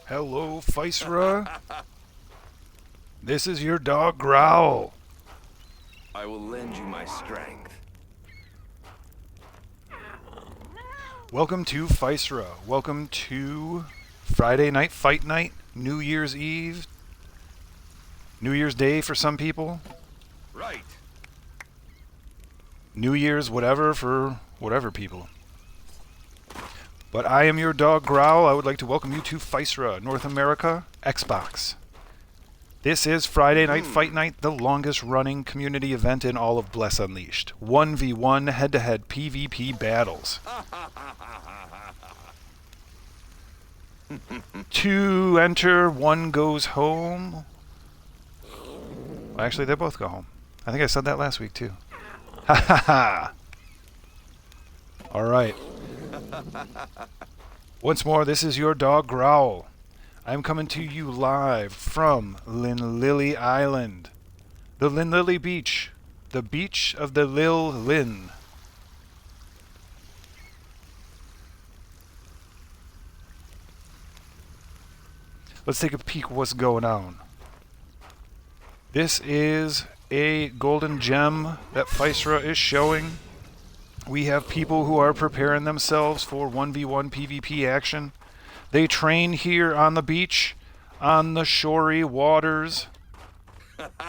Hello, Physera. This is your dog Growl. I will lend you my strength. Welcome to Physera. Welcome to Friday night fight night, New Year's Eve, New Year's Day for some people, Right. New Year's whatever for whatever people. But I am your dog Growl. I would like to welcome you to Physera, North America, Xbox. This is Friday Night Fight Night, the longest running community event in all of Bless Unleashed. 1v1 head-to-head PvP battles. 2 enter, 1 goes home. Well, actually, they both go home. I think I said that last week, too. Ha ha ha! Alright. Once more, this is your dog Growl. I'm coming to you live from Lynn Island. The Lynn Beach. The beach of the Lil Lynn. Let's take a peek what's going on. This is a golden gem that Physera is showing. We have people who are preparing themselves for 1v1 PvP action. They train here on the beach, on the shory waters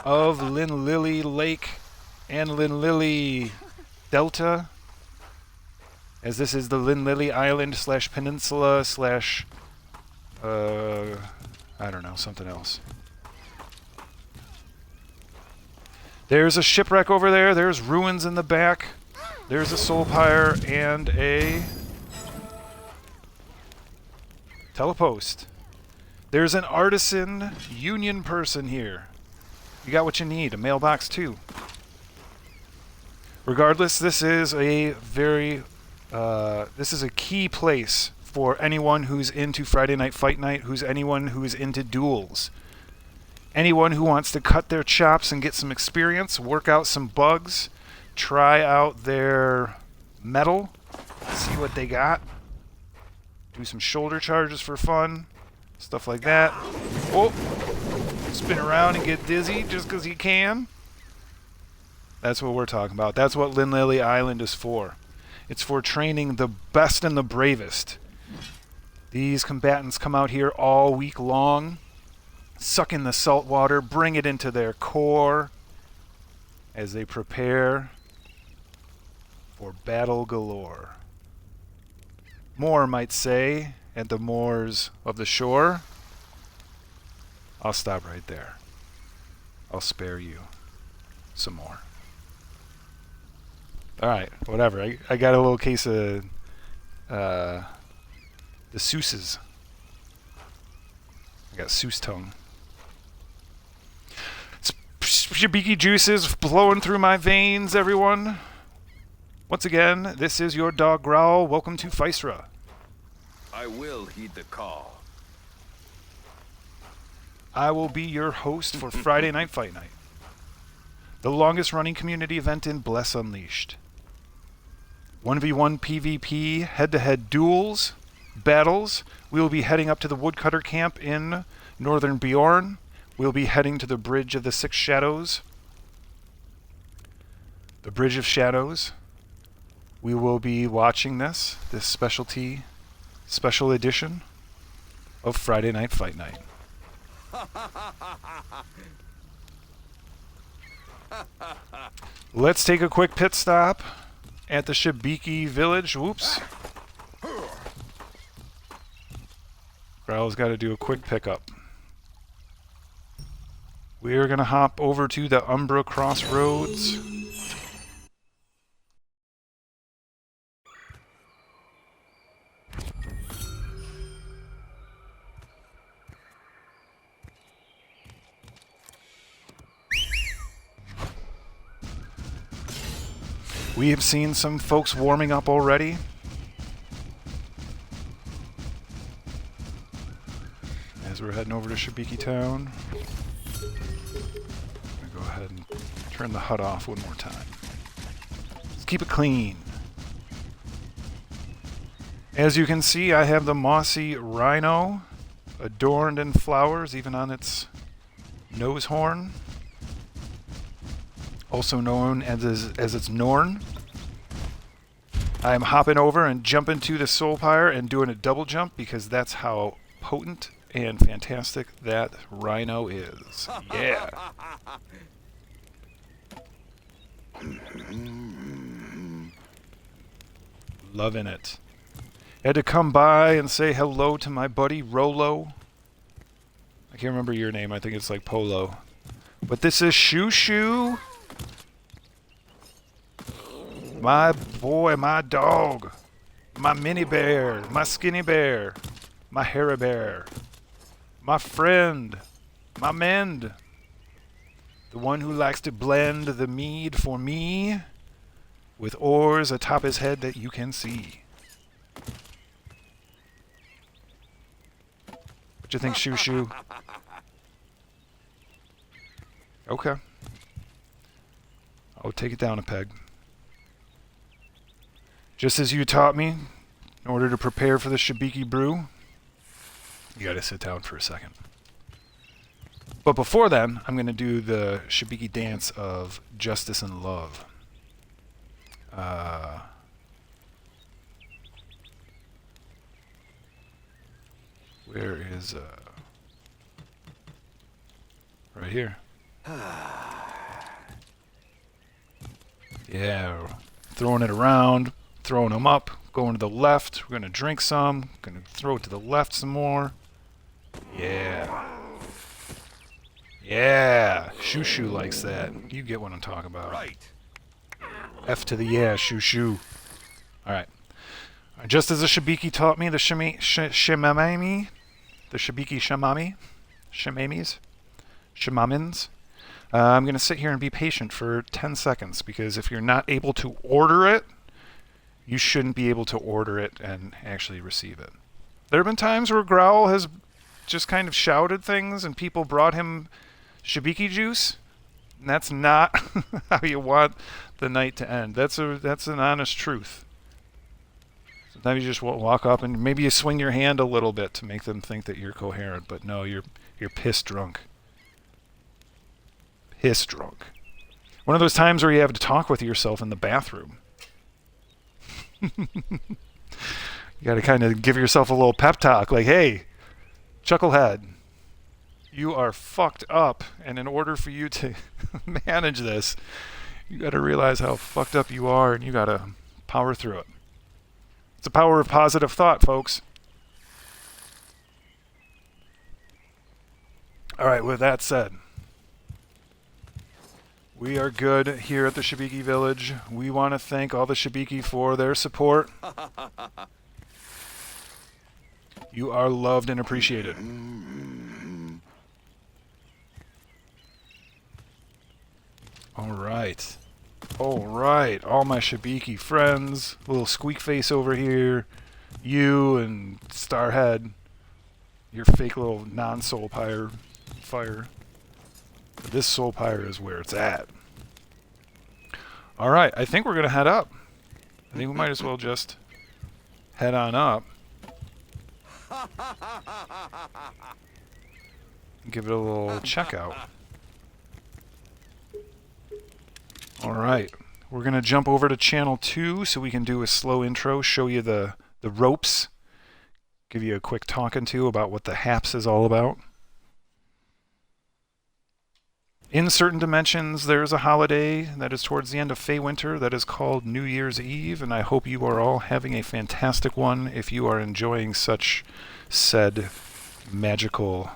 of Lynn Lake and Lynn Delta, as this is the Lynn Island / peninsula / I don't know, something else. There's a shipwreck over there. There's ruins in the back. There's a soul pyre and a telepost. There's an artisan union person here. You got what you need. A mailbox too. Regardless, this is a very this is a key place for anyone who's into Friday Night Fight Night, anyone who's into duels. Anyone who wants to cut their chops and get some experience, work out some bugs, try out their metal, see what they got. Do some shoulder charges for fun, stuff like that. Oh, spin around and get dizzy just because you can. That's what we're talking about. That's what Lynn Island is for. It's for training the best and the bravest. These combatants come out here all week long, suck in the salt water, bring it into their core as they prepare for battle galore. More might say, at the moors of the shore. I'll stop right there. I'll spare you some more. Alright, whatever. I got a little case of the Seuss's. I got Seuss tongue. Shabiki juices flowing through my veins, everyone. Once again, this is your dog Growl. Welcome to Physera. I will heed the call. I will be your host for Friday Night Fight Night, the longest running community event in Bless Unleashed. 1v1 PvP, head-to-head duels, battles. We will be heading up to the woodcutter camp in northern Bjorn. We'll be heading to the Bridge of the Six Shadows. The Bridge of Shadows. We will be watching this special edition of Friday Night Fight Night. Let's take a quick pit stop at the Shabiki village. Whoops. Growl's got to do a quick pickup. We're going to hop over to the Umbra Crossroads. We have seen some folks warming up already. As we're heading over to Shabiki Town. I'm gonna go ahead and turn the HUD off one more time. Let's keep it clean. As you can see, I have the Mossy Rhino adorned in flowers, even on its nose horn, also known as its norn. I'm hopping over and jumping to the soul pyre and doing a double jump because that's how potent and fantastic that rhino is. Yeah. Loving it. Had to come by and say hello to my buddy Rolo. I can't remember your name. I think it's like Polo. But this is Shoo Shoo. My boy, my dog. My mini bear. My skinny bear. My hairy bear. My friend. My mend. The one who likes to blend the mead for me with oars atop his head that you can see. What you think, Shoo Shoo? Okay. I'll take it down a peg. Just as you taught me, in order to prepare for the Shibiki brew, you gotta sit down for a second. But before then, I'm gonna do the Shibiki dance of justice and love. Where is right here. Yeah, throwing it around, throwing them up, going to the left. We're gonna drink some, gonna throw it to the left some more. Yeah. Yeah, Shoo Shoo likes that. You get what I'm talking about. Right. F to the yeah, Shoo Shoo. Alright. Just as the Shibiki taught me, the Shimamami, the Shibiki Shimamis, I'm going to sit here and be patient for 10 seconds, because if you're not able to order it, you shouldn't be able to order it and actually receive it. There have been times where Growl has just kind of shouted things and people brought him Shibiki juice, and that's not how you want the night to end. That's an honest truth. Sometimes you just walk up and maybe you swing your hand a little bit to make them think that you're coherent, but no, you're piss drunk. Piss drunk. One of those times where you have to talk with yourself in the bathroom. You got to kind of give yourself a little pep talk, like, hey, chucklehead, you are fucked up, and in order for you to manage this, you got to realize how fucked up you are, and you got to power through it. It's the power of positive thought, folks. All right, with that said, we are good here at the Shibiki Village. We want to thank all the Shibiki for their support. You are loved and appreciated. All right. All right. All my Shibiki friends. Little Squeak Face over here. You and Starhead. Your fake little non-soul pyre fire. But this soul pyre is where it's at. All right. I think we're going to head up. I think we might as well just head on up. Give it a little checkout. Alright, we're going to jump over to channel 2 so we can do a slow intro, show you the ropes, give you a quick talking to about what the Haps is all about. In certain dimensions, there's a holiday that is towards the end of Feywinter that is called New Year's Eve, and I hope you are all having a fantastic one if you are enjoying such said magical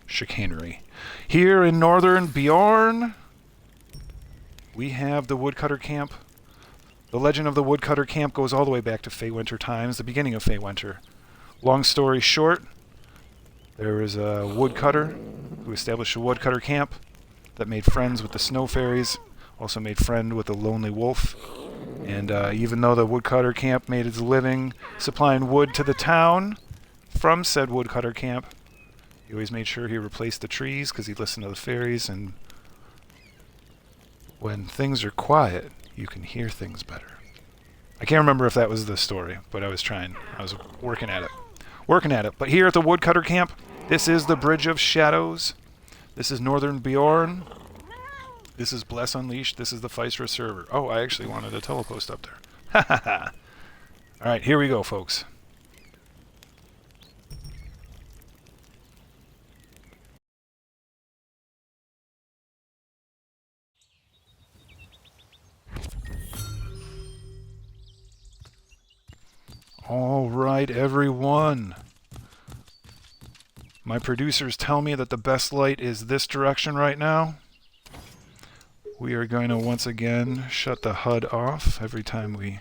chicanery. Here in northern Bjorn, we have the Woodcutter Camp. The legend of the Woodcutter Camp goes all the way back to Feywinter times, the beginning of Feywinter. Long story short, there was a woodcutter who established a Woodcutter Camp that made friends with the snow fairies, also made friend with the lonely wolf. And even though the Woodcutter Camp made its living supplying wood to the town from said Woodcutter Camp, he always made sure he replaced the trees because he listened to the fairies, and when things are quiet, you can hear things better. I can't remember if that was the story, but I was trying. I was working at it. But here at the Woodcutter Camp, This is the Bridge of Shadows. This is Northern Bjorn. This is Bless Unleashed. This is the Physera server. Oh, I actually wanted a telepost up there. Ha ha ha. Alright, here we go, folks. Alright, everyone. My producers tell me that the best light is this direction right now. We are going to once again shut the HUD off every time we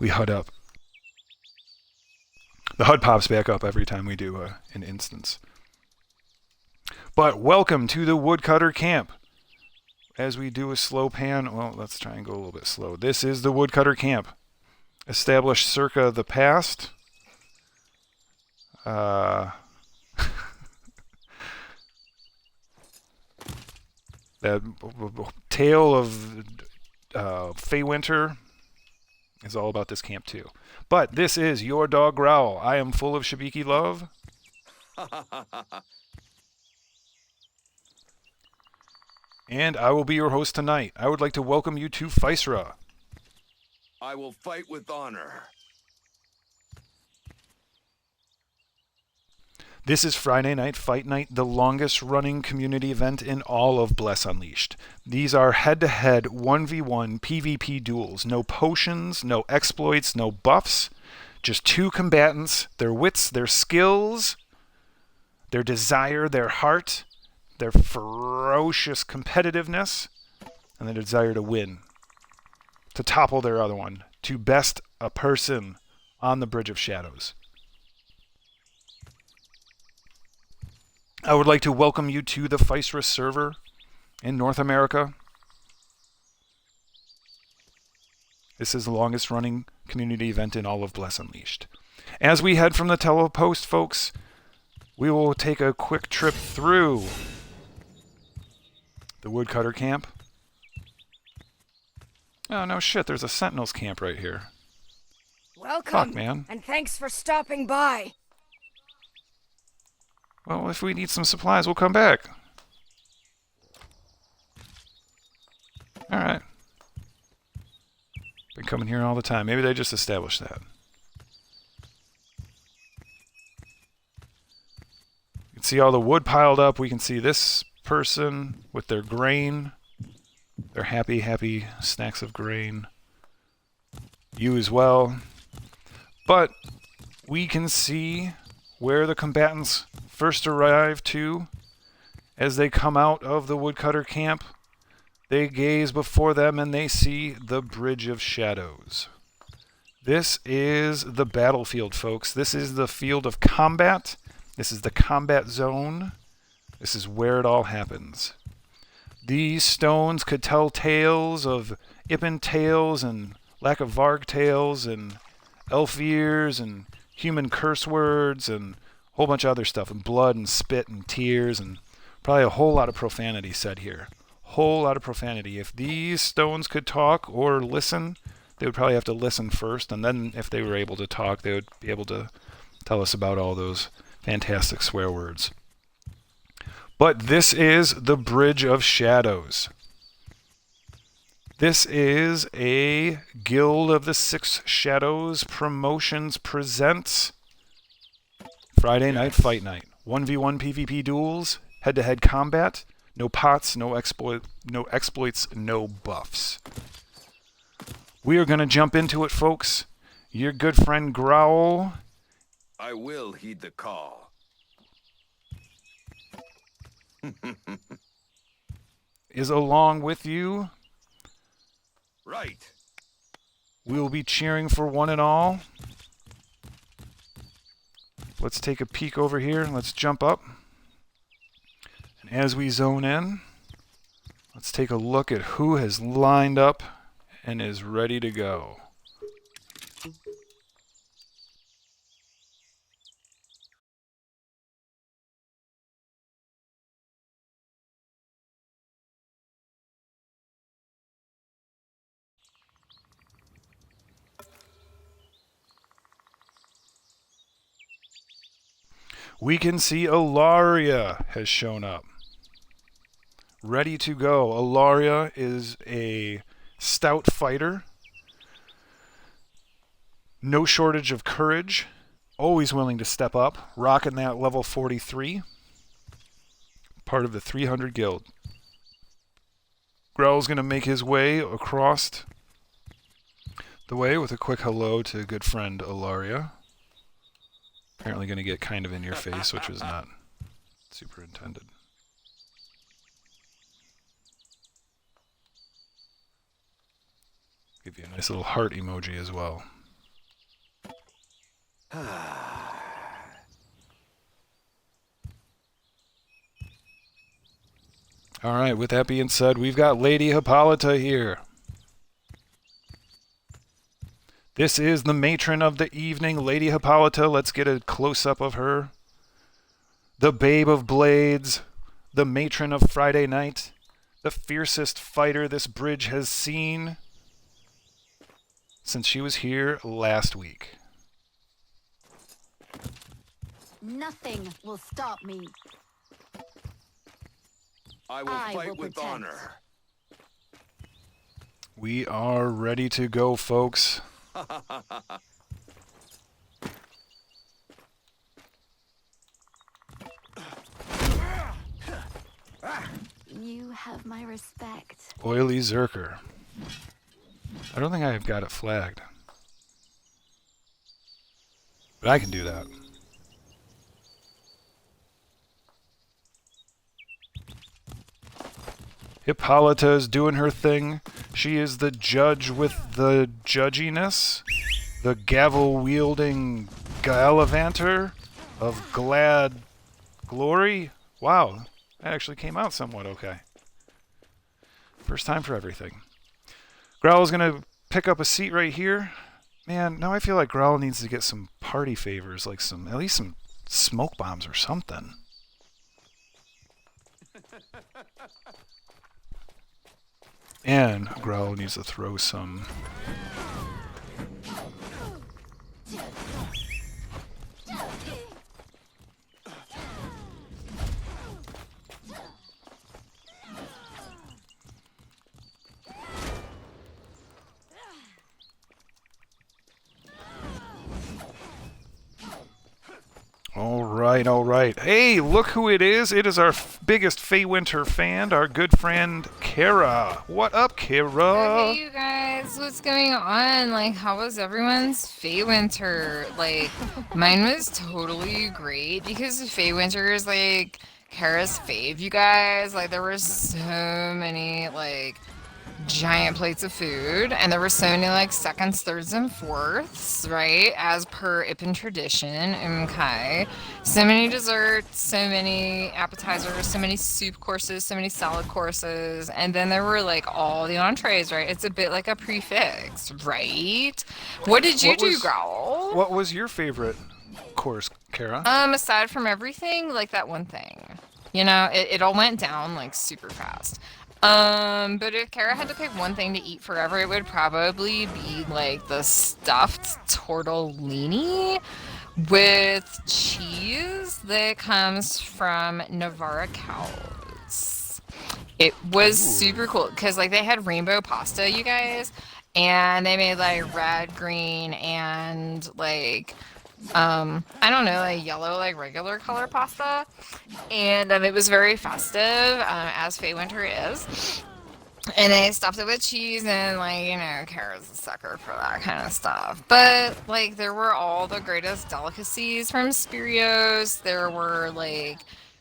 HUD up. The HUD pops back up every time we do an instance. But welcome to the Woodcutter Camp. As we do a slow pan, well, let's try and go a little bit slow. This is the Woodcutter Camp. Established circa the past. That tale of Feywinter is all about this camp too. But this is Your Dog Growl. I am full of Shabiki love. And I will be your host tonight. I would like to welcome you to Physera. I will fight with honor. This is Friday Night Fight Night, the longest running community event in all of Bless Unleashed. These are head-to-head 1v1 PvP duels. No potions, no exploits, no buffs. Just two combatants, their wits, their skills, their desire, their heart, their ferocious competitiveness, and their desire to win. To topple their other one. To best a person on the Bridge of Shadows. I would like to welcome you to the Physera server in North America. This is the longest running community event in all of Bless Unleashed. As we head from the telepost, folks, we will take a quick trip through the Woodcutter Camp. Oh, no shit, there's a Sentinels camp right here. Welcome, Fuck, man. and thanks for stopping by. Well, if we need some supplies, we'll come back. Alright. Been coming here all the time. Maybe they just established that. You can see all the wood piled up. We can see this person with their grain. Their happy, happy snacks of grain. You as well. But we can see where the combatants first arrive to. As they come out of the Woodcutter Camp, they gaze before them and they see the Bridge of Shadows. This is the battlefield, folks. This is the field of combat. This is the combat zone. This is where it all happens. These stones could tell tales of Ippen tales and Lack of Varg tales and elf ears and human curse words and a whole bunch of other stuff, and blood and spit and tears and probably a whole lot of profanity said here. Whole lot of profanity. If these stones could talk or listen, they would probably have to listen first, and then if they were able to talk, they would be able to tell us about all those fantastic swear words. But this is the Bridge of Shadows. This is a Guild of the Six Shadows Promotions presents Friday Night Fight Night. 1v1 PvP duels, head-to-head combat, no pots, no exploits, no buffs. We are going to jump into it, folks. Your good friend Growl. I will heed the call. Is along with you. Right. We will be cheering for one and all. Let's take a peek over here. Let's jump up. And as we zone in, let's take a look at who has lined up and is ready to go. We can see Ilaria has shown up. Ready to go. Ilaria is a stout fighter. No shortage of courage. Always willing to step up. Rocking that level 43. Part of the 300 guild. Growl's going to make his way across the way with a quick hello to good friend Ilaria. Apparently going to get kind of in your face, which was not super intended. Give you a nice little heart emoji as well. Alright, with that being said, we've got Lady Hippolyta here. This is the matron of the evening, Lady Hippolyta. Let's get a close-up of her. The babe of blades, the matron of Friday night, the fiercest fighter this bridge has seen since she was here last week. Nothing will stop me. I will fight with protect. honor. We are ready to go, folks. You have my respect. Oily Zerker. I don't think I've got it flagged. But I can do that. Hippolyta is doing her thing. She is the judge with the judginess. The gavel-wielding gallivanter of glad glory. Wow, that actually came out somewhat okay. First time for everything. Growl is going to pick up a seat right here. Man, now I feel like Growl needs to get some party favors, like at least some smoke bombs or something. And Growl needs to throw some. All right. Hey, look who it is. It is our biggest Feywinter fan, our good friend, Kara. What up, Kara? Hey, you guys. What's going on? Like, how was everyone's Feywinter? Like, mine was totally great because Feywinter is, like, Kara's fave, you guys. Like, there were so many, like, giant plates of food, and there were so many like seconds, thirds, and fourths, right? As per Ippen tradition, okay. So many desserts, so many appetizers, so many soup courses, so many salad courses, and then there were like all the entrees, right? It's a bit like a prefix, right? What did you do, Growl? What was your favorite course, Kara? Aside from everything, like that one thing. You know, it all went down like super fast. But if Kara had to pick one thing to eat forever, it would probably be like the stuffed tortellini with cheese that comes from Navarra cows. It was super cool because like they had rainbow pasta, you guys, and they made like red, green, and like I don't know, like yellow, like regular color pasta, and it was very festive, as Feywinter is, and they stuffed it with cheese, and like, you know, Kara's a sucker for that kind of stuff, but like there were all the greatest delicacies from Spirios. There were like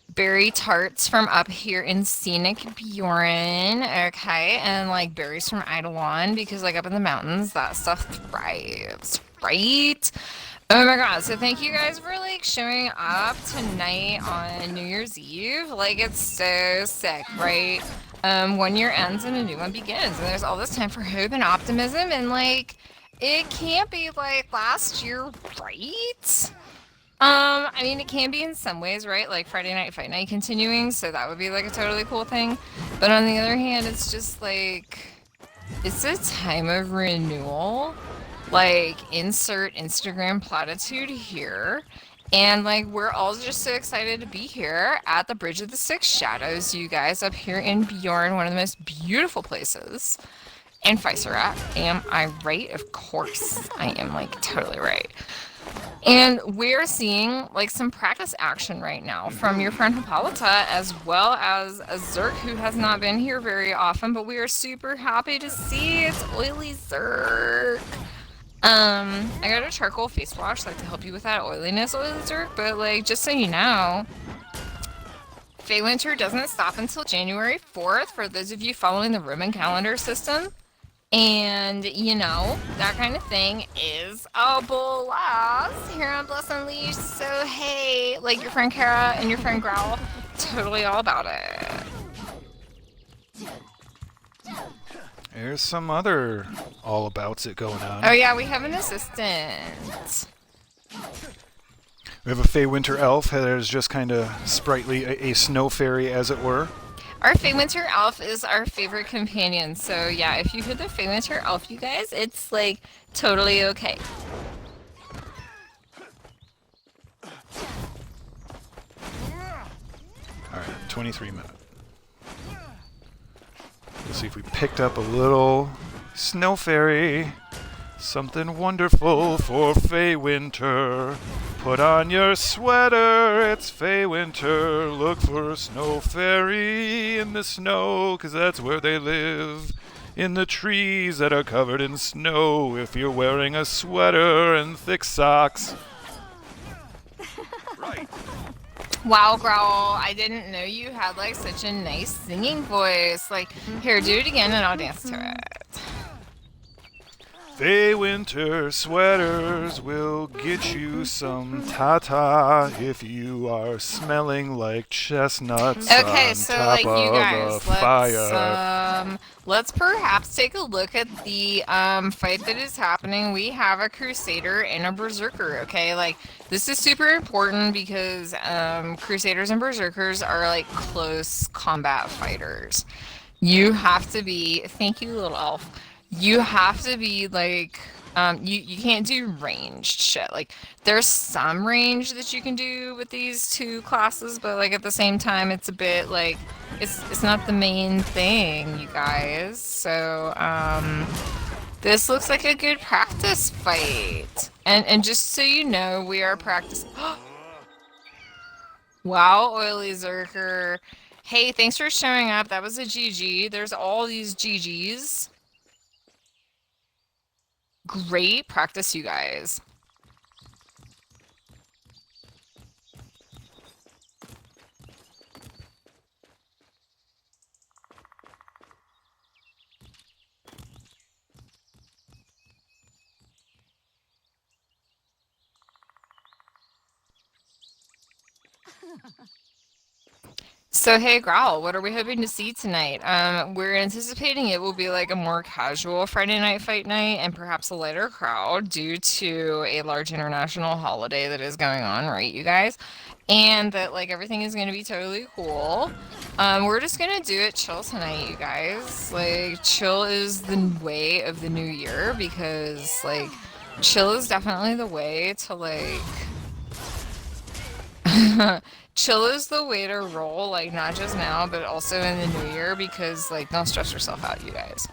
berry tarts from up here in scenic Bjorn, okay, and like berries from Eidolon, because like up in the mountains that stuff thrives, right? Oh my god, so thank you guys for like showing up tonight on New Year's Eve. Like, it's so sick, right? 1 year ends and a new one begins, and there's all this time for hope and optimism, and like it can't be like last year, right? I mean, it can be in some ways, right? Like Friday Night Fight Night continuing, so that would be like a totally cool thing. But on the other hand, it's just like it's a time of renewal. Like, insert Instagram platitude here. And like we're all just so excited to be here at the Bridge of the Six Shadows, you guys, up here in Bjorn, one of the most beautiful places in Physera. Am I right? Of course, I am like totally right. And we're seeing like some practice action right now from your friend Hippolyta, as well as a Zerk who has not been here very often, but we are super happy to see it's Oily Zerk. I got a charcoal face wash like to help you with that oiliness, Oily Zerk, but like just so you know, Winter doesn't stop until January 4th for those of you following the Roman calendar system. And, you know, that kind of thing is a blast here on Bless Unleashed. So, hey, like your friend Kara and your friend Growl, totally all about it. There's some other all-abouts it going on. Oh, yeah, we have an assistant. We have a Fey Winter Elf that is just kind of sprightly, a snow fairy, as it were. Our Winter Elf is our favorite companion, so yeah, if you hear the Winter Elf, you guys, it's like totally okay. Alright, 23 minutes. Let's see if we picked up a little snow fairy. Something wonderful for Fey Winter. Put on your sweater, it's Fey Winter. Look for a snow fairy in the snow, 'cause that's where they live. In the trees that are covered in snow, if you're wearing a sweater and thick socks. Right. Wow, Growl, I didn't know you had like such a nice singing voice. Like, here, do it again and I'll dance to it. Fey Winter sweaters will get you some ta-ta if you are smelling like chestnuts Okay, on so top like you of guys, a fire. let's perhaps take a look at the fight that is happening. We have a Crusader and a Berserker, okay? Like this is super important because Crusaders and Berserkers are like close combat fighters. You have to be, thank you little elf. You have to be like, you can't do ranged shit. Like, there's some range that you can do with these two classes, but like at the same time, it's a bit like, it's not the main thing, you guys. So, this looks like a good practice fight. And just so you know, we are practicing. Wow, Oily Zerker. Hey, thanks for showing up. That was a GG. There's all these GGs. Great practice, you guys. So hey Growl, what are we hoping to see tonight? We're anticipating it will be like a more casual Friday night fight night and perhaps a lighter crowd due to a large international holiday that is going on, right you guys? And that like everything is going to be totally cool. We're just going to do it chill tonight, you guys. Like chill is the way of the new year because like chill is definitely the way to like chill is the way to roll, like not just now, but also in the new year because like don't stress yourself out, you guys.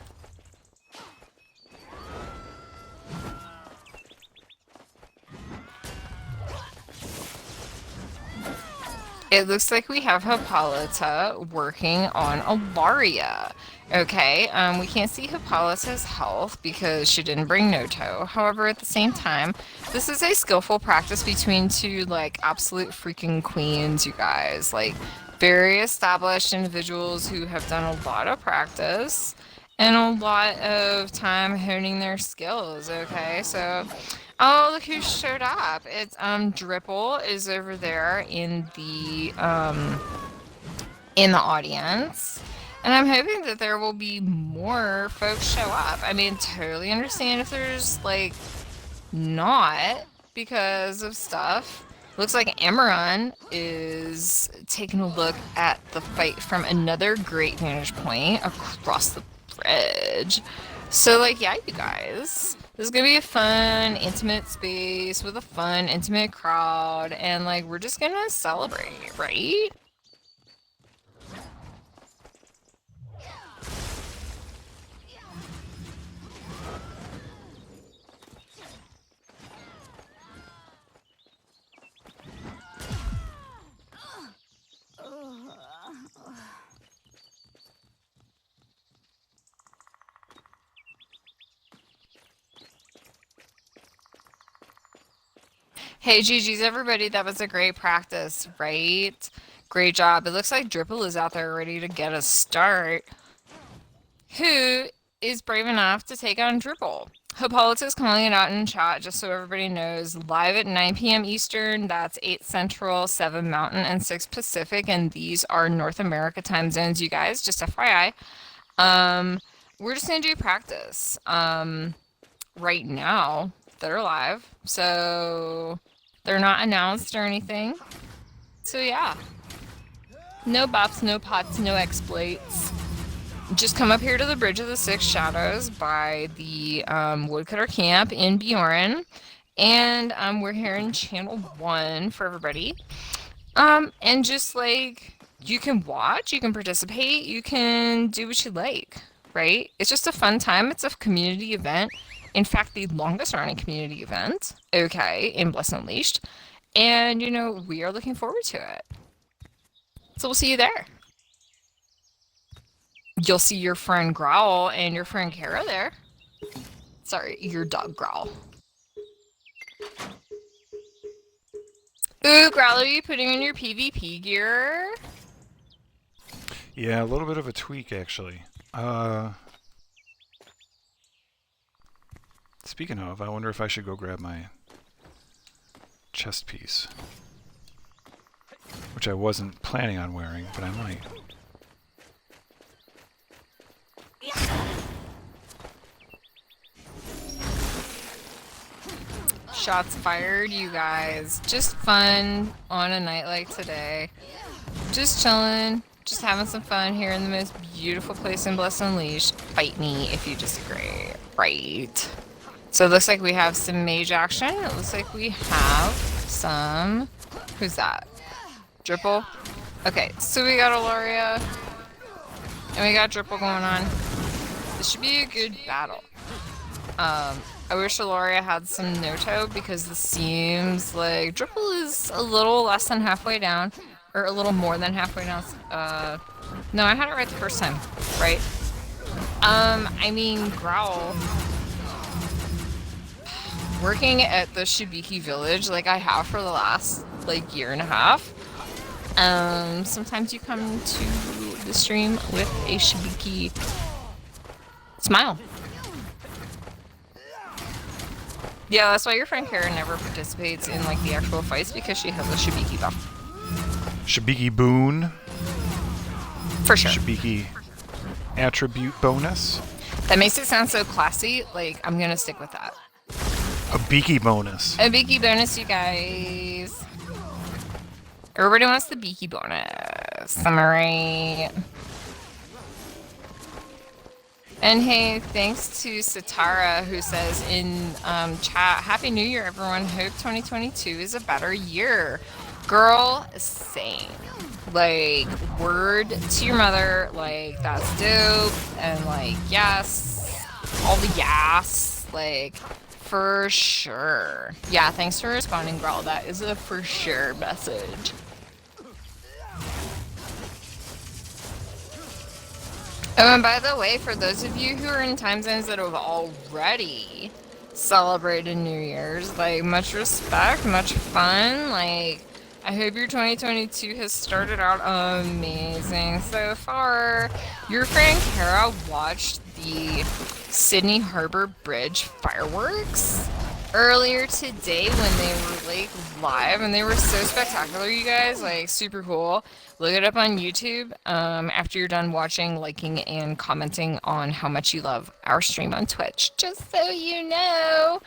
It looks like we have Hippolyta working on Alaria. Okay, we can't see Hippolyta's health because she didn't bring Noto. However, at the same time, this is a skillful practice between two, like, absolute freaking queens, you guys. Like, very established individuals who have done a lot of practice and a lot of time honing their skills, okay? So, oh, look who showed up. It's, Dripple is over there in the audience. And I'm hoping that there will be more folks show up. I mean, totally understand if there's, like, not because of stuff. Looks like Amaran is taking a look at the fight from another great vantage point across the bridge. So, like, yeah, you guys. This is gonna be a fun, intimate space with a fun, intimate crowd, and like we're just gonna celebrate, right? Hey, GG's everybody. That was a great practice, right? Great job. It looks like Dripple is out there ready to get a start. Who is brave enough to take on Dripple? Hippolyta is calling it out in chat just so everybody knows. Live at 9 p.m. Eastern, that's 8 Central, 7 Mountain, and 6 Pacific, and these are North America time zones, you guys, just FYI. We're just gonna do practice. Right now, they're live, so they're not announced or anything. So yeah. No buffs, no pots, no exploits. Just come up here to the Bridge of the Six Shadows by the Woodcutter Camp in Bjorn. And we're here in Channel 1 for everybody. And just like, you can watch, you can participate, you can do what you like, right? It's just a fun time. It's a community event. In fact, the longest running community event, okay, in Bless Unleashed. And, you know, we are looking forward to it. So we'll see you there. You'll see your friend Growl and your friend Kara there. Sorry, your dog Growl. Ooh, Growl, are you putting in your PvP gear? Yeah, a little bit of a tweak, actually. Speaking of, I wonder if I should go grab my chest piece. Which I wasn't planning on wearing, but I might. Shots fired, you guys. Just fun on a night like today. Just chilling, just having some fun here in the most beautiful place in Bless Unleashed. Fight me if you disagree. Right. So it looks like we have some mage action. It looks like we have some... Who's that? Dripple? Okay, so we got Aloria. And we got Dripple going on. This should be a good battle. I wish Aloria had some Noto because this seems like Dripple is a little less than halfway down. Or a little more than halfway down. No, I had it right the first time, right? I mean, Growl. Working at the Shibiki village like I have for the last, like, year and a half. Sometimes you come to the stream with a Shibiki smile. Yeah, that's why your friend Kara never participates in, like, the actual fights because she has a Shibiki buff. Shibiki boon. For sure. Shibiki attribute bonus. That makes it sound so classy, like, I'm gonna stick with that. A beaky bonus. A beaky bonus, you guys. Everybody wants the beaky bonus. Am I right? And hey, thanks to Satara who says in chat, Happy New Year, everyone. Hope 2022 is a better year. Girl, same. Like, word to your mother, like, that's dope. And like, yes. All the yes. Like, for sure. Yeah, thanks for responding, Growl. That is a for sure message. Oh, and by the way, for those of you who are in time zones that have already celebrated New Year's, like, much respect, much fun. Like, I hope your 2022 has started out amazing so far. Your friend Kara watched the Sydney Harbor Bridge fireworks earlier today when they were, like, live, and they were so spectacular, you guys. Like, super cool. Look it up on YouTube after you're done watching, liking, and commenting on how much you love our stream on Twitch, just so you know.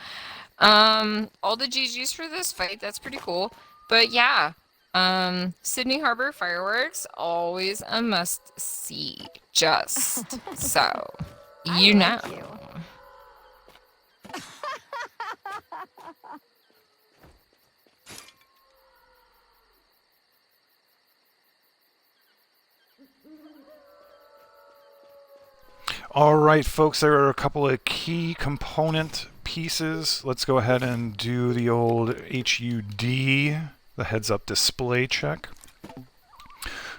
All the GG's for this fight, that's pretty cool. But yeah, Sydney Harbor fireworks, always a must-see, just so you know. All right, folks, there are a couple of key component pieces. Let's go ahead and do the old HUD, the heads-up display check.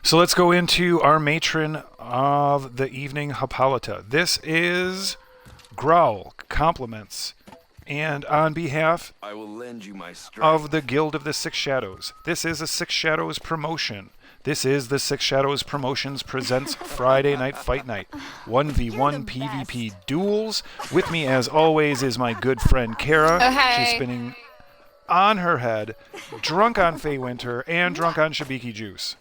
So let's go into our matron of the evening, Hippolyta. This is Growl, compliments, and on behalf I will lend you my strength. of the Guild of the Six Shadows. This is a Six Shadows promotion. This is the Six Shadows Promotions presents Friday Night Fight Night. 1v1 PvP duels. With me, as always, is my good friend Kara. Oh, hey. She's spinning on her head, drunk on Fey Winter, and drunk on Shibiki Juice.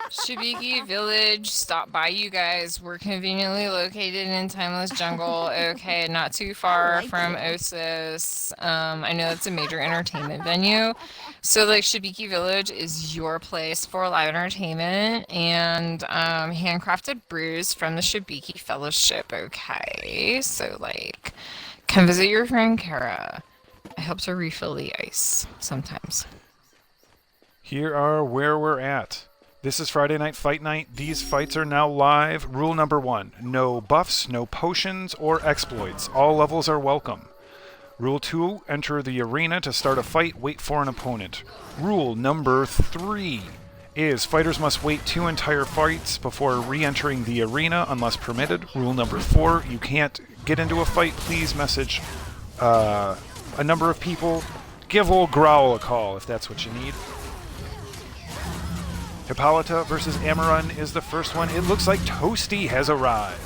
Shibiki Village, stop by, you guys. We're conveniently located in Timeless Jungle. Okay, not too far from Osis. I know it's a major entertainment venue. So, like, Shibiki Village is your place for live entertainment and handcrafted brews from the Shibiki Fellowship. Okay, so, like, come visit your friend Kara. It helps her refill the ice sometimes. Here are where we're at. This is Friday Night Fight Night. These fights are now live. Rule number 1, no buffs, no potions, or exploits. All levels are welcome. Rule 2, enter the arena to start a fight, wait for an opponent. Rule number 3 is fighters must wait 2 entire fights before re-entering the arena unless permitted. Rule number 4, you can't get into a fight, please message a number of people. Give old Growl a call if that's what you need. Hippolyta versus Amarun is the first one. It looks like Toasty has arrived.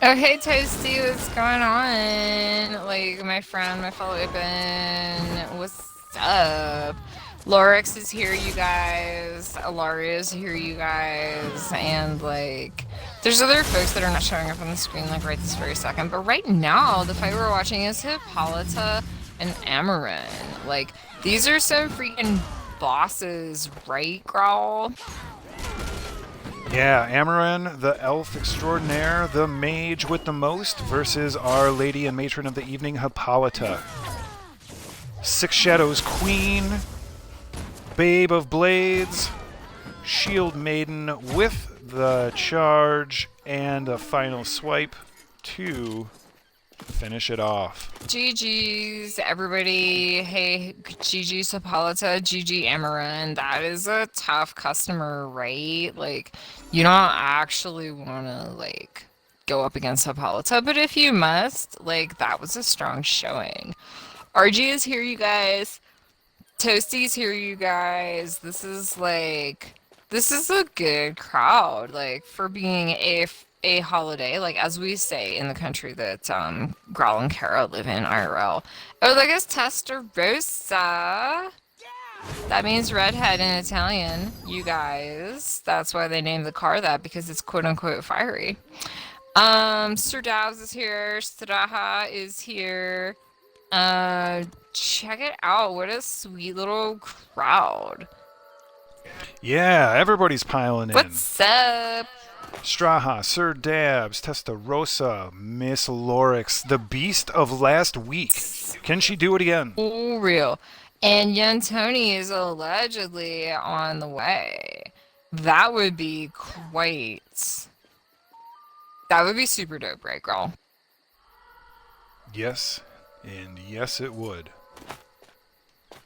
Okay, Toasty, what's going on? Like, my friend, my fellow Ippen, what's up? Lorix is here, you guys. Alaria is here, you guys. And, like, there's other folks that are not showing up on the screen, like, right this very second. But right now, the fight we're watching is Hippolyta and Amarun. Like, these are some freaking bosses, right, Growl? Yeah, Amarun, the elf extraordinaire, the mage with the most, versus our lady and matron of the evening, Hippolyta. Six Shadows Queen, Babe of Blades, Shield Maiden with the charge, and a final swipe to finish it off. GG's, everybody. Hey, GG's Hippolyta, GG Amarun. That is a tough customer, right? Like, you don't actually want to, like, go up against Hippolyta, but if you must, like, that was a strong showing. RG is here, you guys. Toasty's here, you guys. This is a good crowd, like, for being a holiday, like, as we say in the country that Growl and Kara live in IRL. Oh, look, it's Testarossa. That means redhead in Italian, you guys. That's why they named the car that, because it's quote-unquote fiery. Sir Davs is here. Straha is here. Check it out. What a sweet little crowd. Yeah, everybody's piling in. What's up? Straha, Sir Dabs, Testarossa, Miss Lorix, the beast of last week. Can she do it again? Oh, real. And young Tony is allegedly on the way. That would be super dope, right, girl? Yes, and yes it would.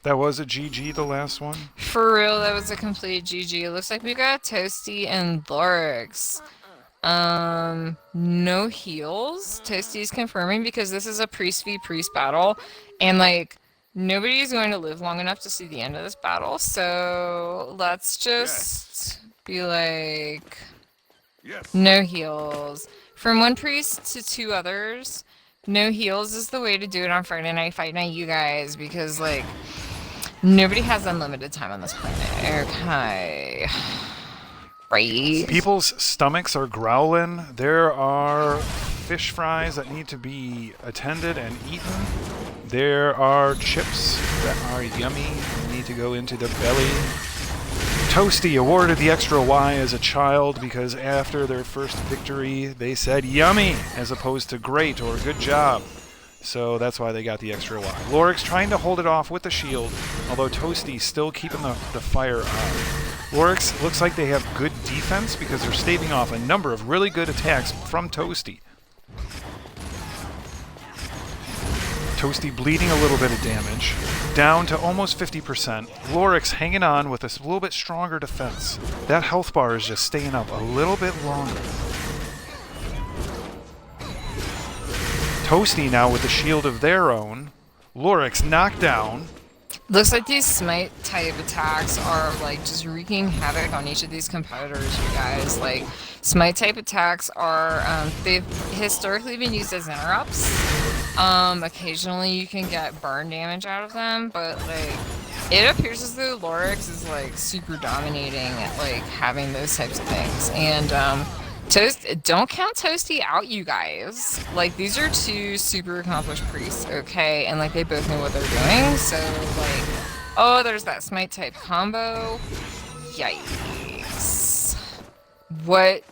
That was a GG, the last one? For real, that was a complete GG. It looks like we got Toasty and Lorix. No heals. Toasty's confirming because this is a priest v priest battle. And, like, nobody's going to live long enough to see the end of this battle. So let's just be like, no heals. From one priest to 2 others, no heals is the way to do it on Friday Night Fight Night, you guys, because, like, nobody has unlimited time on this planet. Okay. Right. People's stomachs are growling. There are fish fries that need to be attended and eaten. There are chips that are yummy and need to go into the belly. Toasty awarded the extra Y as a child because after their first victory, they said yummy as opposed to great or good job. So that's why they got the extra Y. Lorix trying to hold it off with the shield, although Toasty's still keeping the fire on. Lorix looks like they have good defense because they're staving off a number of really good attacks from Toasty. Toasty bleeding a little bit of damage, down to almost 50%. Lorix hanging on with a little bit stronger defense. That health bar is just staying up a little bit longer. Toasty now with a shield of their own. Lorix knocked down. Looks like these smite type attacks are like just wreaking havoc on each of these competitors, you guys. Like smite type attacks are they've historically been used as interrupts. Occasionally you can get burn damage out of them, but like it appears as though Lorix is like super dominating at like having those types of things. And don't count Toasty out, you guys. Like, these are two super accomplished priests, okay? And, like, they both know what they're doing. So, like, oh, there's that smite type combo. Yikes. What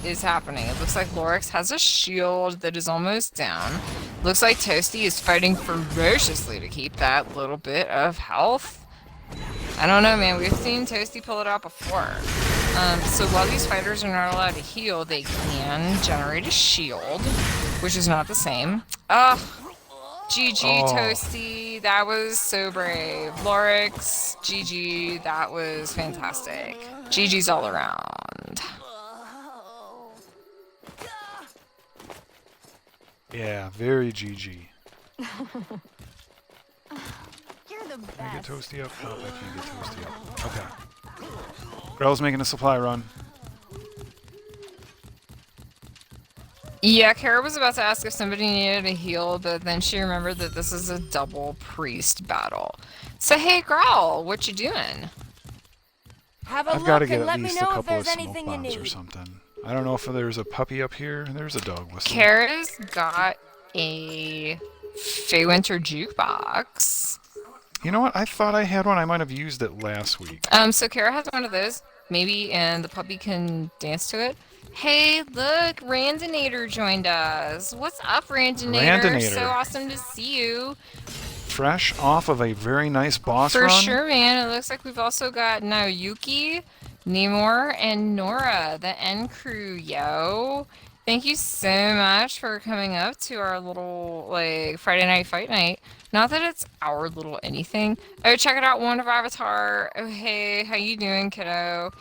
is happening? It looks like Lorix has a shield that is almost down. Looks like Toasty is fighting ferociously to keep that little bit of health. I don't know, man. We've seen Toasty pull it out before. So while these fighters are not allowed to heal, they can generate a shield, which is not the same. Ugh. GG, Toasty. That was so brave. Lorix, GG. That was fantastic. GG's all around. Yeah, very GG. You're the Can I get best. Toasty up? Oh, I can't get Toasty up. Okay. Grell's making a supply run. Yeah, Kara was about to ask if somebody needed a heal, but then she remembered that this is a double priest battle. So hey, Growl, what you doing? Have a I've got to look get and at let me least a know if couple of there's smoke anything you bombs or need. something. I don't know if there's a puppy up here. There's a dog whistle. Kara's got a Feywinter jukebox. You know what? I thought I had one. I might have used it last week. So Kara has one of those, maybe, and the puppy can dance to it. Hey, look, Randinator joined us. What's up, Randinator? Randinator. So awesome to see you. Fresh off of a very nice boss For run. sure, man. It looks like we've also got Naoyuki, Nemor, and Nora, the N crew, yo. Thank you so much for coming up to our little, like, Friday night fight night. Not that it's our little anything. Oh, check it out, Wonder Avatar. Oh, hey, how you doing, kiddo?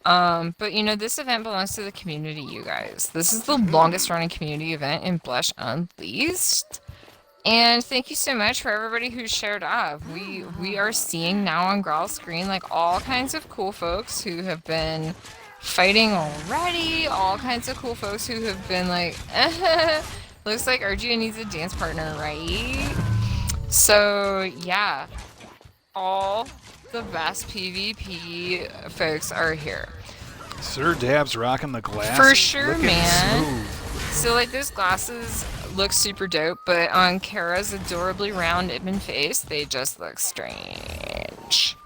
But you know, this event belongs to the community, you guys. This is the longest running community event in Blush Unleashed. And thank you so much for everybody who showed up. We are seeing now on Growl's screen like all kinds of cool folks who have been fighting already, all kinds of cool folks who have been like, looks like Argia needs a dance partner, right? So yeah, all the best PvP folks are here. Sir Dab's rocking the glasses. For sure, Looking man. smooth. So like those glasses look super dope, but on Kara's adorably round Ibn face, they just look strange.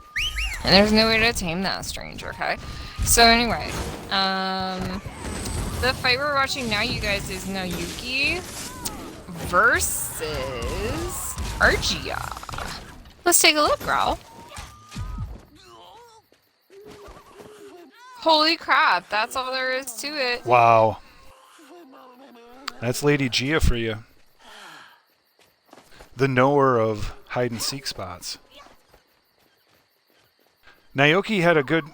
And there's no way to tame that strange, okay? So anyway, the fight we're watching now, you guys, is Naoyuki versus Argia. Let's take a look, Growl. Holy crap, that's all there is to it. Wow. That's Lady Gia for you. The knower of hide and seek spots. Naoki had a good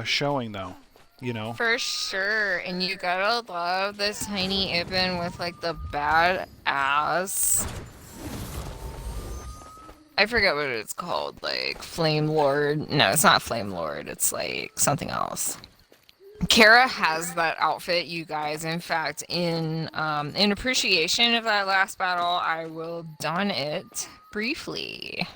showing though, you know. For sure, and you gotta love this tiny Ibn with like the badass. I forget what it's called, like Flame Lord. No, it's not Flame Lord. It's like something else. Kara has that outfit, you guys. In fact, in appreciation of that last battle, I will don it briefly.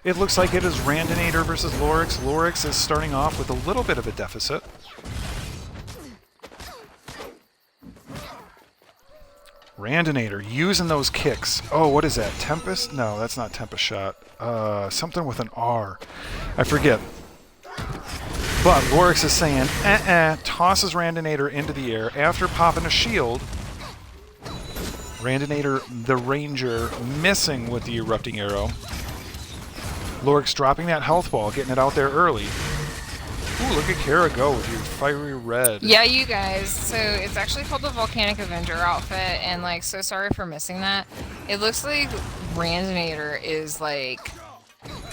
It looks like it is Randinator versus Lorix. Lorix is starting off with a little bit of a deficit. Randinator using those kicks. Oh, what is that? Tempest? No, that's not Tempest shot. Something with an R. I forget. But Lorix is saying, tosses Randinator into the air after popping a shield. Randinator, the Ranger, missing with the Erupting Arrow. Lorix dropping that health ball, getting it out there early. Ooh, look at Kara go with your fiery red. Yeah, you guys. So it's actually called the Volcanic Avenger outfit, and like, so sorry for missing that. It looks like Randinator is like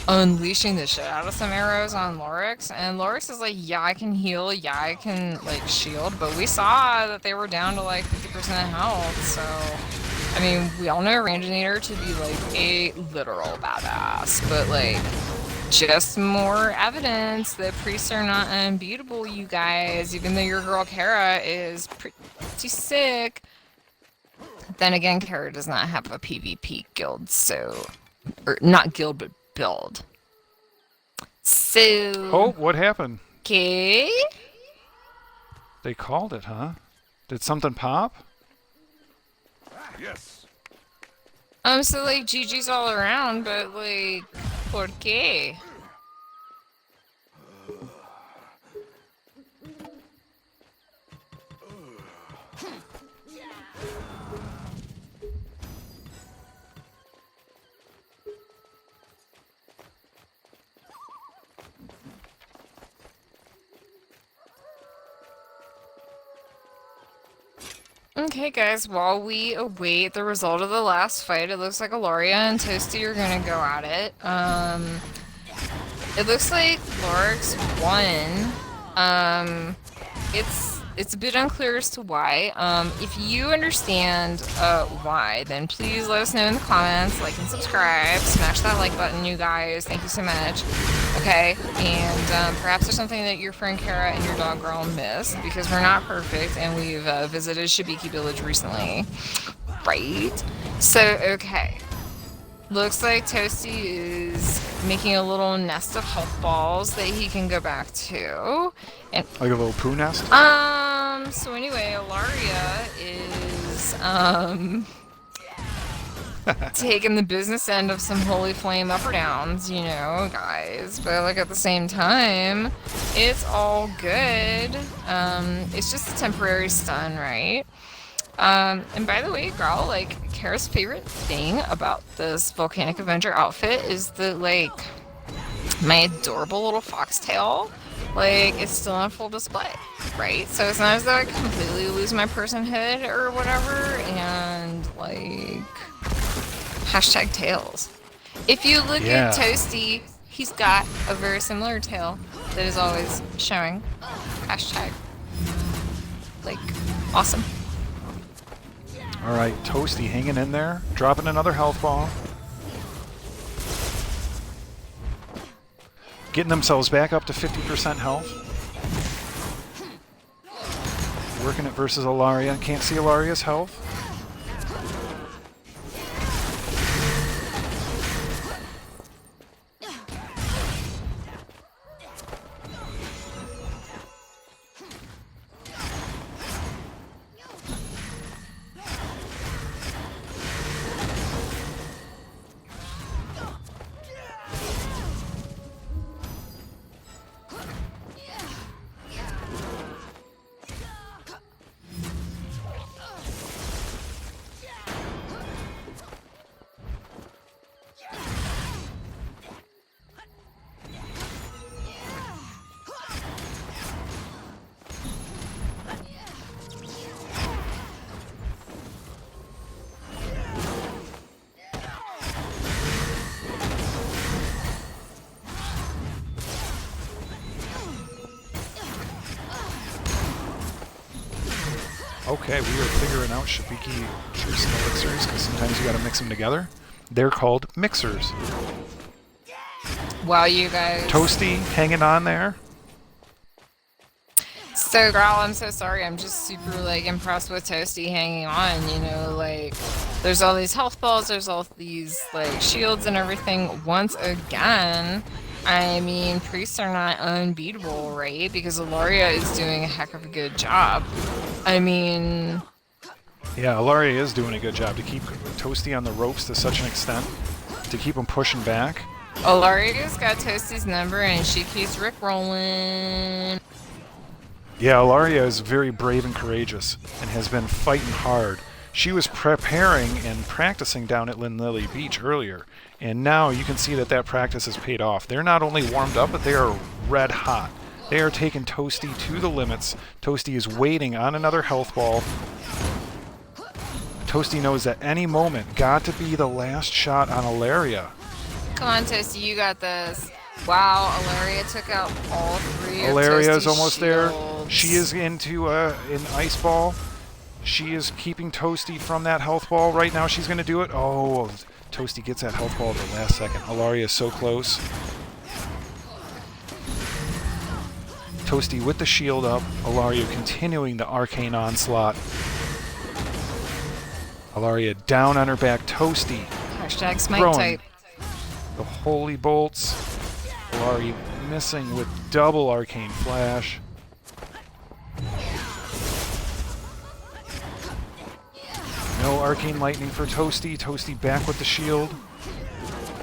unleashing the shit out of some arrows on Lorix, and Lorix is like, yeah, I can heal, yeah, I can like shield, but we saw that they were down to like 50% health, so I mean, we all know Randinator to be like a literal badass, but like, just more evidence that priests are not unbeatable, you guys, even though your girl Kara is pretty sick. Then again, Kara does not have a PvP guild, so, or not guild, but build. So. Oh, what happened? Okay. They called it, huh? Did something pop? Yes. So like GG's all around, but like, ¿por qué? Okay, guys, while we await the result of the last fight, it looks like Ilaria and Toasty are gonna go at it. It looks like Lorix won. It's a bit unclear as to why. If you understand why, then please let us know in the comments, like and subscribe, smash that like button, you guys. Thank you so much. Okay, and perhaps there's something that your friend Kara and your dog girl missed, because we're not perfect, and we've visited Shibiki Village recently, right? So, okay. Looks like Toasty is making a little nest of health balls that he can go back to. And Like a little poo nest? so anyway, Ilaria is taking the business end of some holy flame up or downs, you know, guys. But like at the same time, it's all good. It's just a temporary stun, right? And by the way, girl, like, Kara's favorite thing about this Volcanic Avenger outfit is that, like, my adorable little foxtail, like, is still on full display, right? So it's not as though I completely lose my personhood or whatever, and, like, hashtag tails. If you look at Toasty, he's got a very similar tail that is always showing. Hashtag, like, awesome. Alright, Toasty hanging in there, dropping another health ball. Getting themselves back up to 50% health. Working it versus Ilaria. Can't see Ilaria's health. Okay, we are figuring out Shibiki juice and elixirs, because sometimes you gotta mix them together. They're called mixers. Wow, you guys. Toasty hanging on there. So, girl, I'm so sorry. I'm just super, like, impressed with Toasty hanging on, you know, like, there's all these health balls, there's all these, like, shields and everything. Once again, I mean, priests are not unbeatable, right? Because Ilaria is doing a heck of a good job. I mean... Yeah, Ilaria is doing a good job to keep Toasty on the ropes to such an extent, to keep him pushing back. Ilaria's got Toasty's number, and she keeps rickrolling. Yeah, Ilaria is very brave and courageous, and has been fighting hard She was preparing and practicing down at Lynn-Lily Beach earlier, and now you can see that that practice has paid off. They're not only warmed up, but they are red hot. They are taking Toasty to the limits. Toasty is waiting on another health ball. Toasty knows that any moment got to be the last shot on Ilaria. Come on, Toasty, you got this. Wow, Ilaria took out all three of Ilaria is Toasty's almost there. shields. She is into an ice ball. She is keeping Toasty from that health ball. Right now she's going to do it. Oh, Toasty gets that health ball at the last second. Ilaria is so close. Toasty with the shield up. Ilaria continuing the arcane onslaught. Ilaria down on her back. Toasty Hashtag smite throwing type. the holy bolts. Ilaria missing with double arcane flash. No arcane lightning for Toasty. Toasty back with the shield.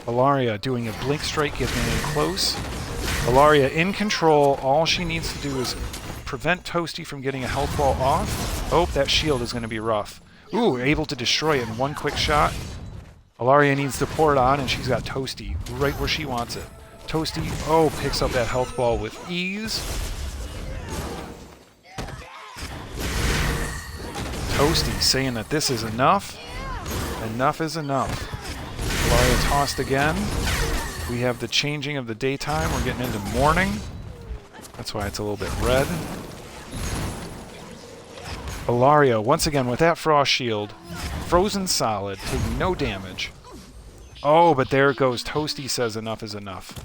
Ilaria doing a blink strike, getting in close. Ilaria in control. All she needs to do is prevent Toasty from getting a health ball off. Oh, that shield is going to be rough. Ooh, able to destroy it in one quick shot. Ilaria needs to pour it on, and she's got Toasty right where she wants it. Toasty, oh, picks up that health ball with ease. Toasty saying that this is enough. Enough is enough. Ilaria tossed again. We have the changing of the daytime. We're getting into morning. That's why it's a little bit red. Ilaria, once again, with that frost shield. Frozen solid, taking no damage. Oh, but there it goes. Toasty says enough is enough.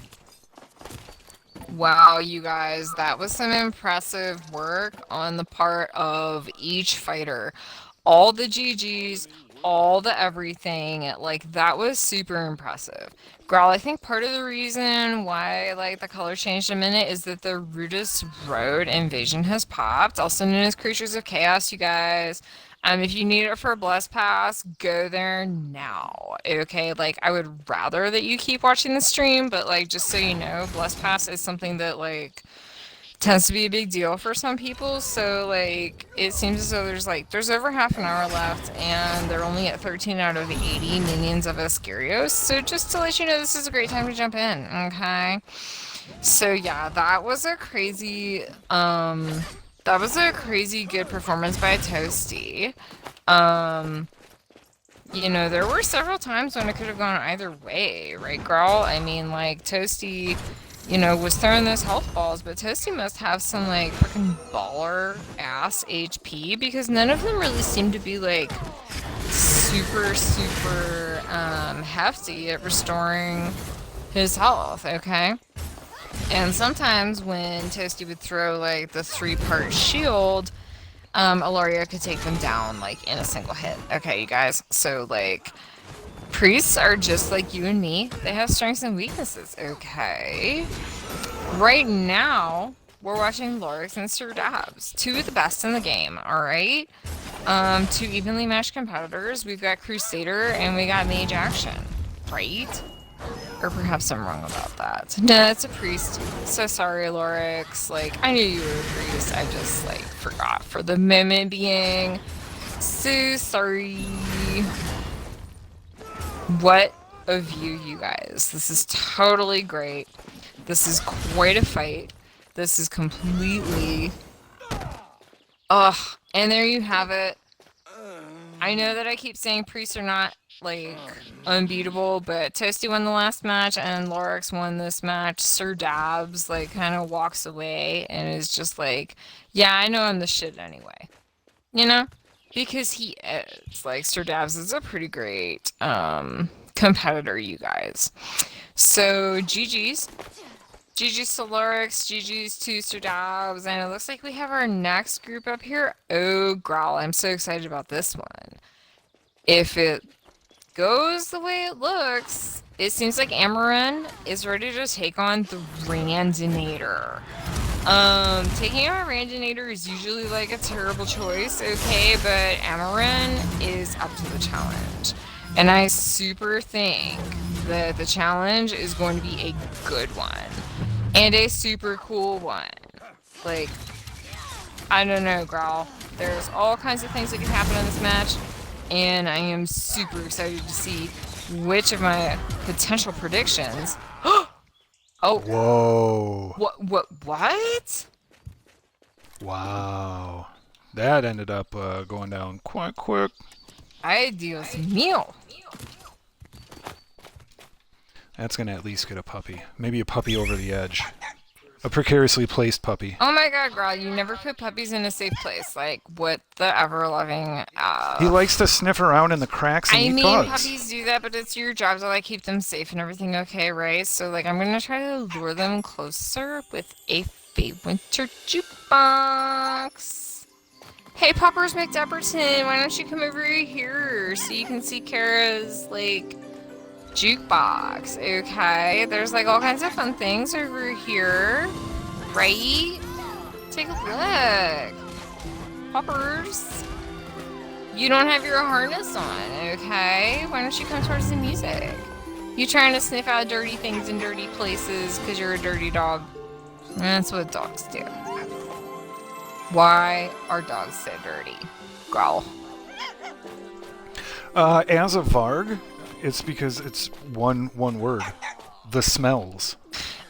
Wow, you guys, that was some impressive work on the part of each fighter. All the GGs, all the everything, like, that was super impressive. Growl, I think part of the reason why, like, the color changed a minute is that the Rudis Road invasion has popped, also known as Creatures of Chaos, you guys. If you need it for a Bless Pass, go there now, okay? Like, I would rather that you keep watching the stream, but, like, just so you know, Bless Pass is something that, like, tends to be a big deal for some people, so, like, it seems as though there's over half an hour left, and they're only at 13 out of 80 minions of Ascarios, so just to let you know, this is a great time to jump in, okay? So, yeah, that was a crazy good performance by Toasty. You know, there were several times when it could have gone either way, right, Growl? I mean, like, Toasty, you know, was throwing those health balls, but Toasty must have some, like, freaking baller-ass HP, because none of them really seem to be, like, super hefty at restoring his health, okay? And sometimes when Toasty would throw, like, the 3-part shield, Ilaria could take them down, like, in a single hit. Okay, you guys? So, like, priests are just like you and me. They have strengths and weaknesses, okay? Right now, we're watching Lorix and Sir Dabs. 2 of the best in the game, alright? 2 evenly matched competitors. We've got Crusader and we got Mage Action, right? Or perhaps I'm wrong about that. No, it's a priest. So sorry, Lorix. Like, I knew you were a priest. I just, like, forgot for the moment being. So sorry. What a view, you guys. This is totally great. This is quite a fight. This is completely... Ugh. And there you have it. I know that I keep saying priests are not, like, unbeatable, but Toasty won the last match and Lorix won this match. Sir Dabs, like, kind of walks away and is just like, yeah, I know I'm the shit anyway. You know? Because he is. Like, Sir Dabs is a pretty great competitor, you guys. So, GG's. GG's to Lorix, GG's to Sir Dabs, and it looks like we have our next group up here. Oh, Growl, I'm so excited about this one. If it goes the way it looks, it seems like Amaran is ready to take on the Randinator. Taking on Randinator is usually like a terrible choice, okay, but Amaran is up to the challenge. And I super think that the challenge is going to be a good one. And a super cool one. Like, I don't know, Growl. There's all kinds of things that could happen in this match. and I am super excited to see which of my potential predictions. Oh, Whoa. what? Wow. That ended up going down quite quick. Ay, Dios mío. That's going to at least get a puppy. Maybe a puppy over the edge. A precariously placed puppy. Oh my god, girl, you never put puppies in a safe place. Like, what the ever-loving, He likes to sniff around in the cracks and I eat mean, bugs. puppies do that, but it's your job to, like, keep them safe and everything okay, right? So, like, I'm gonna try to lure them closer with a winter jukebox. Hey, Poppers McDepperton, why don't you come over here so you can see Kara's, like, jukebox, okay? There's, like, all kinds of fun things over here, right? Take a look. Poppers. You don't have your harness on, okay? Why don't you come towards the music? You trying to sniff out dirty things in dirty places because you're a dirty dog. That's what dogs do. Why are dogs so dirty? Growl. As a Varg, it's because it's one word. The smells.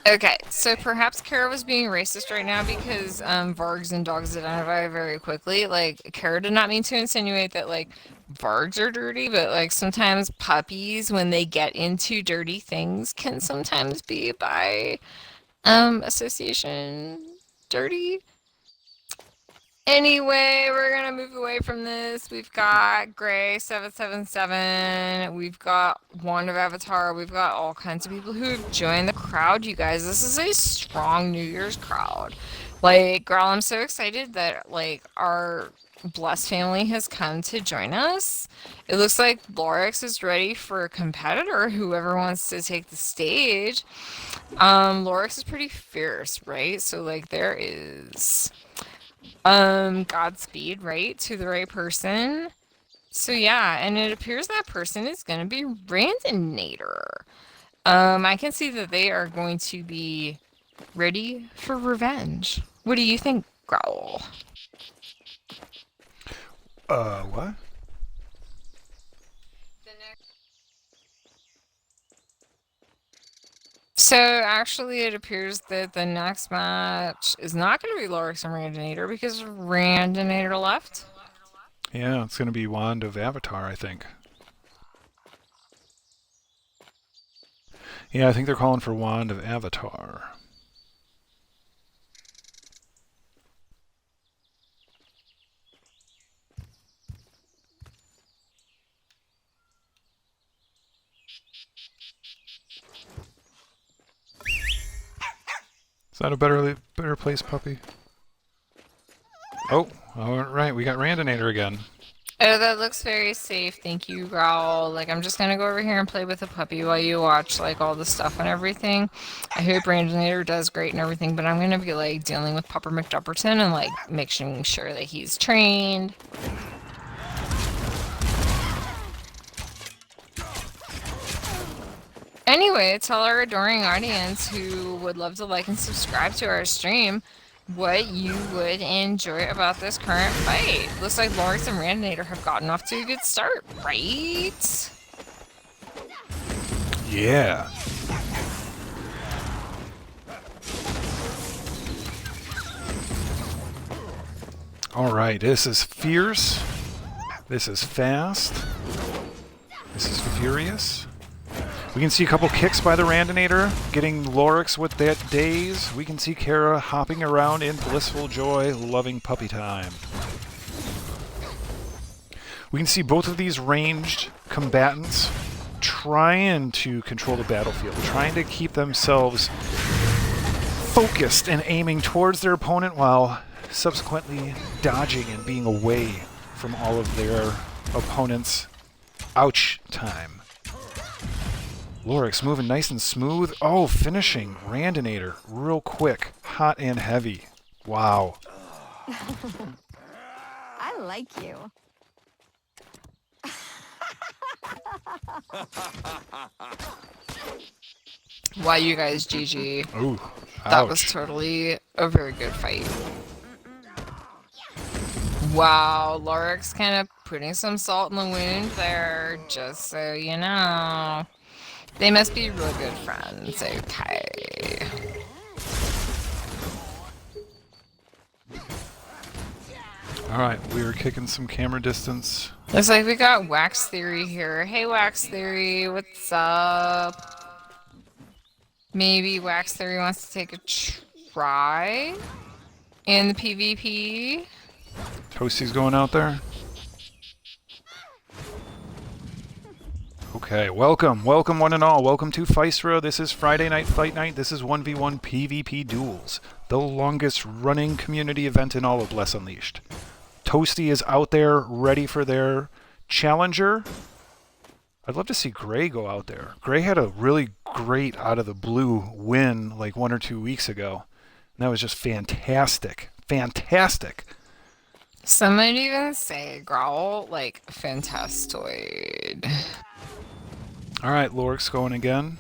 Okay, so perhaps Kara was being racist right now because Vargs and dogs identify very quickly. Like, Kara did not mean to insinuate that, like, Vargs are dirty, but, like, sometimes puppies, when they get into dirty things, can sometimes be, by association, dirty. Anyway, we're gonna move away from this. We've got Gray 777. We've got Wand of Avatar. We've got all kinds of people who have joined the crowd. You guys, this is a strong New Year's crowd. Like, girl, I'm so excited that, like, our Bless family has come to join us. It looks like Lorix is ready for a competitor. Whoever wants to take the stage. Lorix is pretty fierce, right? So, like, there is Godspeed, right, to the right person. So yeah, and it appears that person is going to be Randinator. I can see that they are going to be ready for revenge. What do you think, Growl? What? So actually, it appears that the next match is not going to be Lorix and Randinator because Randinator left. Yeah, it's going to be Wand of Avatar, I think. Yeah, I think they're calling for Wand of Avatar. Is that a better place, puppy? Oh, all right, we got Randinator again. Oh, that looks very safe. Thank you, Growl. Like, I'm just gonna go over here and play with the puppy while you watch, like, all the stuff and everything. I hope Randinator does great and everything, but I'm gonna be, like, dealing with Pupper McDupperton and, like, making sure that he's trained. Anyway, tell our adoring audience who would love to like and subscribe to our stream what you would enjoy about this current fight. Looks like Lorix and Randinator have gotten off to a good start, right? Yeah. All right, this is fierce. This is fast. This is furious. We can see a couple kicks by the Randinator, getting Lorix with that daze. We can see Kara hopping around in blissful joy, loving puppy time. We can see both of these ranged combatants trying to control the battlefield, trying to keep themselves focused and aiming towards their opponent while subsequently dodging and being away from all of their opponents' ouch time. Lorix moving nice and smooth. Oh, finishing Randinator real quick. Hot and heavy. Wow. I like you. Why, you guys, GG. Ooh, That was ouch. totally a very good fight. Wow, Lorik's kind of putting some salt in the wound there, just so you know. They must be real good friends, okay. Alright, we were kicking some camera distance. Looks like we got Wax Theory here. Hey, Wax Theory, what's up? Maybe Wax Theory wants to take a try in the PvP? Toasty's going out there. Okay, welcome one and all. Welcome to Physera. This is Friday Night Fight Night. This is 1v1 PvP Duels, the longest running community event in all of Bless Unleashed. Toasty is out there ready for their challenger. I'd love to see Gray go out there. Gray had a really great out of the blue win like 1 or 2 weeks ago. And that was just fantastic. Fantastic. Some might even say Growl, like, fantastoid. Alright, Lorik's going again.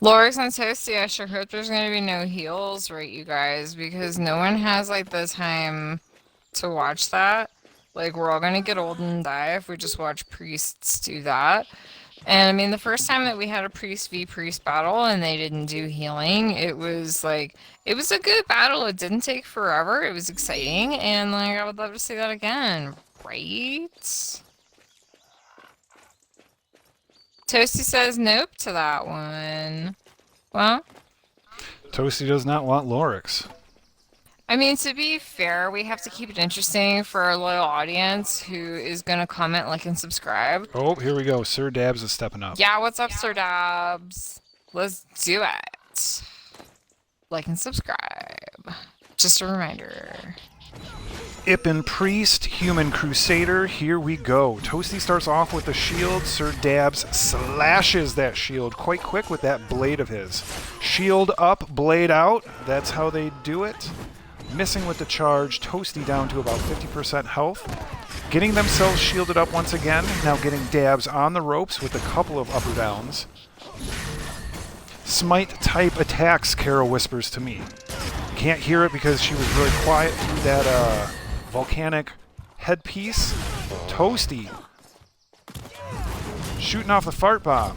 Lorix and Toasty, I sure hope there's going to be no heals, right, you guys? Because no one has, like, the time to watch that. Like, we're all going to get old and die if we just watch priests do that. And, I mean, the first time that we had a priest v priest battle and they didn't do healing, it was, like, it was a good battle. It didn't take forever. It was exciting. And, like, I would love to see that again. Right? Toasty says nope to that one. Well, Toasty does not want Lorix. I mean, to be fair, we have to keep it interesting for our loyal audience who is going to comment, like, and subscribe. Oh, here we go. Sir Dabs is stepping up. Yeah, what's up, Sir Dabs? Let's do it. Like and subscribe. Just a reminder. Ippin Priest, Human Crusader, here we go. Toasty starts off with the shield. Sir Dabs slashes that shield quite quick with that blade of his. Shield up, blade out. That's how they do it. Missing with the charge. Toasty down to about 50% health. Getting themselves shielded up once again. Now getting Dabs on the ropes with a couple of up or downs. Smite type attacks, Carol whispers to me. Can't hear it because she was really quiet through that volcanic headpiece. Toasty shooting off the fart bomb.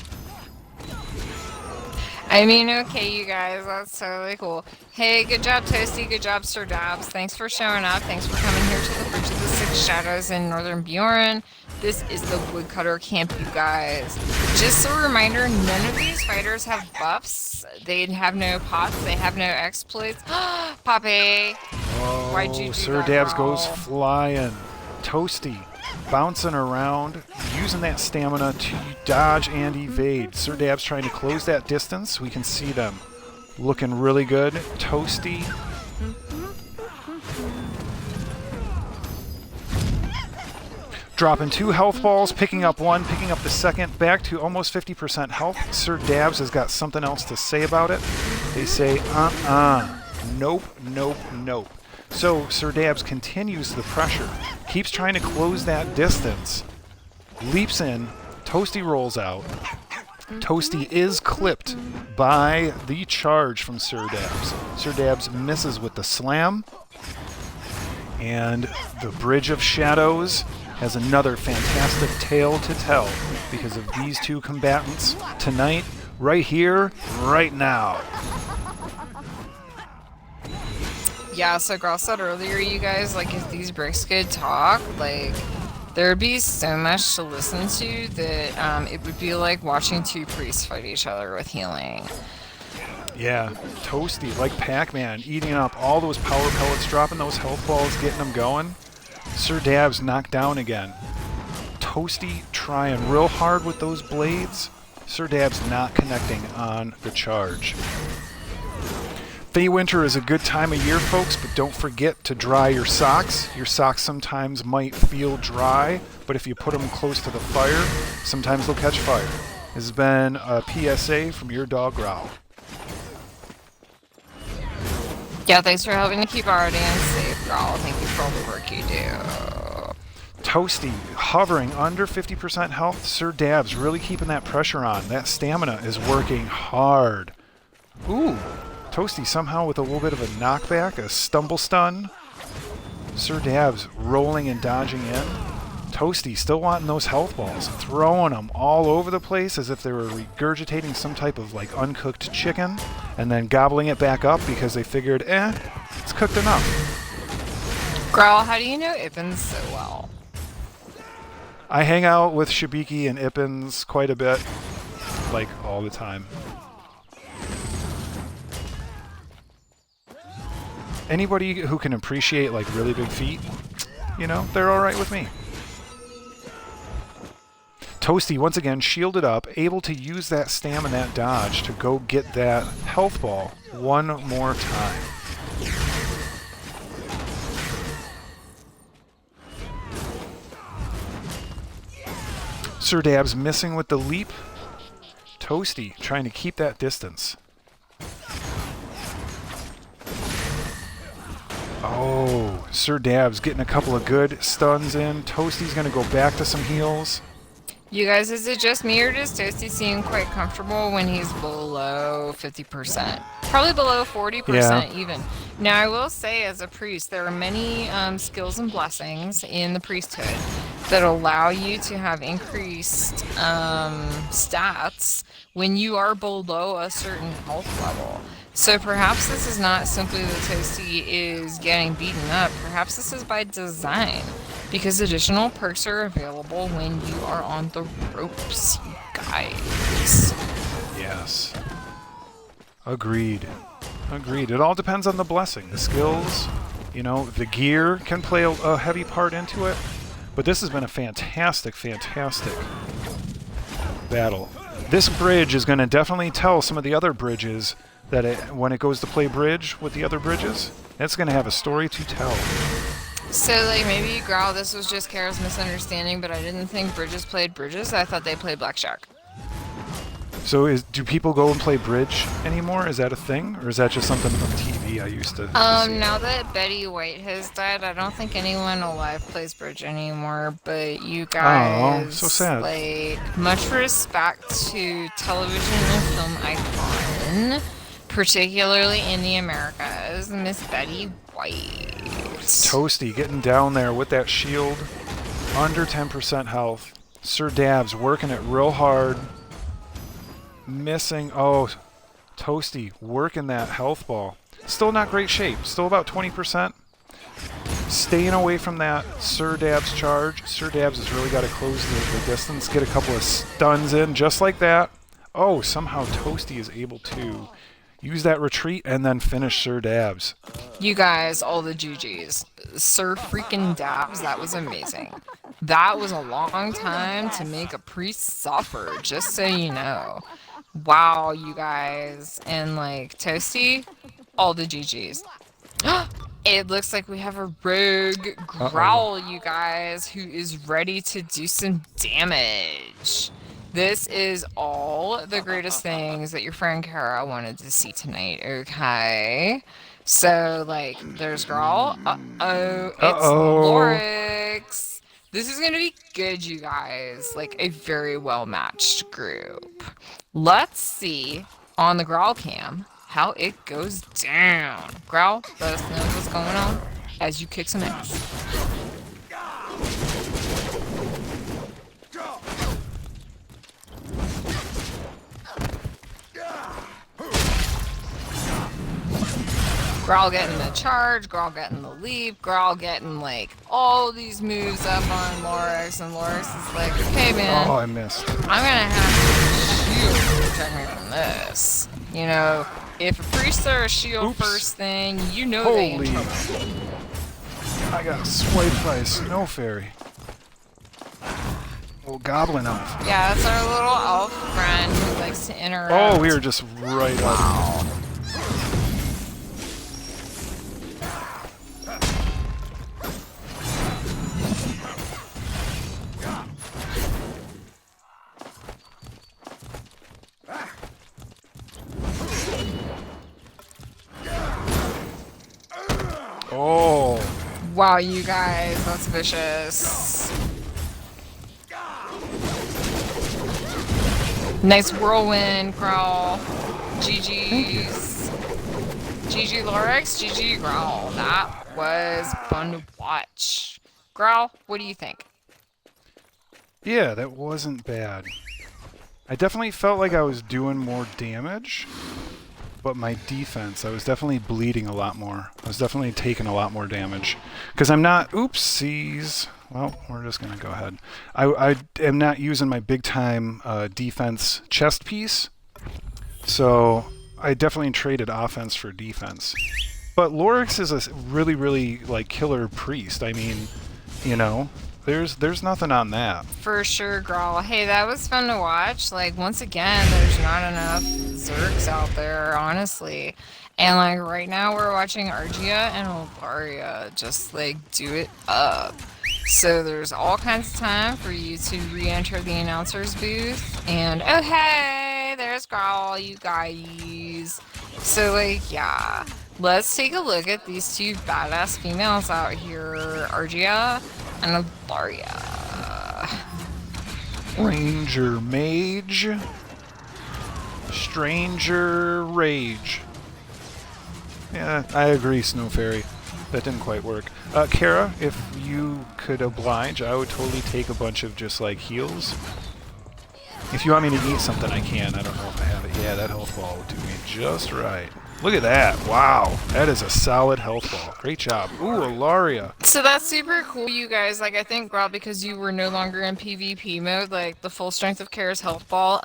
I mean, okay, you guys, that's totally cool. Hey, good job, Toasty. Good job, Sir Dabs. Thanks for showing up. Thanks for coming here to the Bridge of the Six Shadows in Northern Bjorn. This is the Woodcutter Camp, you guys. Just a reminder, none of these fighters have buffs. They have no pots. They have no exploits. Poppy! Oh, Why'd you do Sir that, Dabs girl? goes flying. Toasty bouncing around, using that stamina to dodge and evade. Sir Dabs trying to close that distance. We can see them looking really good. Toasty dropping 2 health balls, picking up 1, picking up the second, back to almost 50% health. Sir Dabs has got something else to say about it. They say, nope, nope, nope. So Sir Dabs continues the pressure, keeps trying to close that distance, leaps in, Toasty rolls out. Toasty is clipped by the charge from Sir Dabs. Sir Dabs misses with the slam, and the Bridge of Shadows has another fantastic tale to tell because of these two combatants tonight, right here, right now. Yeah, so Girl said earlier, you guys, like, if these bricks could talk, like, there'd be so much to listen to that it would be like watching 2 priests fight each other with healing. Yeah, Toasty, like Pac-Man, eating up all those power pellets, dropping those health balls, getting them going. Sir Dabs knocked down again. Toasty trying real hard with those blades. Sir Dabs not connecting on the charge. Winter is a good time of year, folks, but don't forget to dry your socks. Your socks sometimes might feel dry, but if you put them close to the fire, sometimes they'll catch fire. This has been a PSA from your dog Growl. Yeah, thanks for helping to keep our audience safe, Growl. Thank you for all the work you do. Toasty hovering under 50% health. Sir Dabs really keeping that pressure on. That stamina is working hard. Ooh, Toasty somehow with a little bit of a knockback, a stumble stun. Sir Dabs rolling and dodging in. Toasty still wanting those health balls, throwing them all over the place as if they were regurgitating some type of like uncooked chicken, and then gobbling it back up because they figured, it's cooked enough. Growl, how do you know Ippins so well? I hang out with Shibiki and Ippins quite a bit, like all the time. Anybody who can appreciate like really big feet, you know, they're alright with me. Toasty, once again, shielded up, able to use that stam and that dodge to go get that health ball one more time. Sir Dabs missing with the leap. Toasty trying to keep that distance. Oh, Sir Dabs getting a couple of good stuns in. Toasty's going to go back to some heals. You guys, is it just me or does Toasty seem quite comfortable when he's below 50%? Probably below 40% even. Now, I will say as a priest, there are many skills and blessings in the priesthood that allow you to have increased stats when you are below a certain health level. So perhaps this is not simply that Toasty is getting beaten up. Perhaps this is by design, because additional perks are available when you are on the ropes, you guys. Yes. Agreed. Agreed. It all depends on the blessing. The skills, you know, the gear can play a heavy part into it. But this has been a fantastic, fantastic battle. This bridge is going to definitely tell some of the other bridges that when it goes to play bridge with the other bridges, it's going to have a story to tell. So, like, maybe, Growl, this was just Kara's misunderstanding, but I didn't think bridges played bridges. I thought they played blackjack. So do people go and play bridge anymore? Is that a thing? Or is that just something from TV I used to see? Now that Betty White has died, I don't think anyone alive plays bridge anymore, but you guys... Oh, so sad. Like, much respect to television and film icon, particularly in the Americas, Miss Betty White. Toasty getting down there with that shield. Under 10% health. Sir Dabs working it real hard. Missing. Oh, Toasty working that health ball. Still not great shape. Still about 20%. Staying away from that Sir Dabs charge. Sir Dabs has really got to close the distance. Get a couple of stuns in just like that. Oh, somehow Toasty is able to use that retreat and then finish Sir Dabs. You guys, all the GGs. Sir freaking Dabs, that was amazing. That was a long time to make a priest suffer, just so you know. Wow, you guys. And, like, Toasty, all the GGs. It looks like we have a rogue Growl, you guys, who is ready to do some damage. This is all the greatest things that your friend Kara wanted to see tonight, okay? So, like, there's Growl. Uh-oh, it's Lorix. This is going to be good, you guys. Like, a very well-matched group. Let's see, on the Growl cam, how it goes down. Growl, let us know what's going on as you kick some ass. Growl getting the charge, Growl getting the leap, Growl getting, like, all these moves up on Lorix, and Lorix is like, okay, man. Oh, I missed. I'm gonna have to shield to protect me from this. You know, if a priest throws a shield first thing, you know they in trouble. I got swiped by a snow fairy. Little goblin elf. Yeah, that's our little elf friend who likes to interact. Oh, we were just right up. Oh. Wow, you guys, that's vicious. Nice whirlwind, Growl. Thank you. GG's. GG Lorex, GG Growl. That was fun to watch. Growl, what do you think? Yeah, that wasn't bad. I definitely felt like I was doing more damage, but my defense, I was definitely bleeding a lot more. I was definitely taking a lot more damage. Because I'm not... Oopsies. Well, we're just going to go ahead. I am not using my big-time defense chest piece, so I definitely traded offense for defense. But Lorix is a really, really, like, killer priest. I mean, you know, there's nothing on that. For sure, Growl. Hey, that was fun to watch. Like, once again, there's not enough Zergs out there, honestly. And, like, right now we're watching Argia and Olvaria just, like, do it up. So there's all kinds of time for you to re-enter the announcer's booth. And, oh, hey, there's Growl, you guys. So, like, yeah. Let's take a look at these two badass females out here, Argia and Olvaria. Ranger Mage. Stranger Rage. Yeah, I agree, Snow Fairy. That didn't quite work. Kara, if you could oblige, I would totally take a bunch of just, like, heals. If you want me to eat something, I can. I don't know if I have it. Yeah, that health ball would do me just right. Look at that. Wow. That is a solid health ball. Great job. Ooh, Alaria. So that's super cool, you guys. Like, I think, Growl, because you were no longer in PvP mode, like, the full strength of Kara's health ball,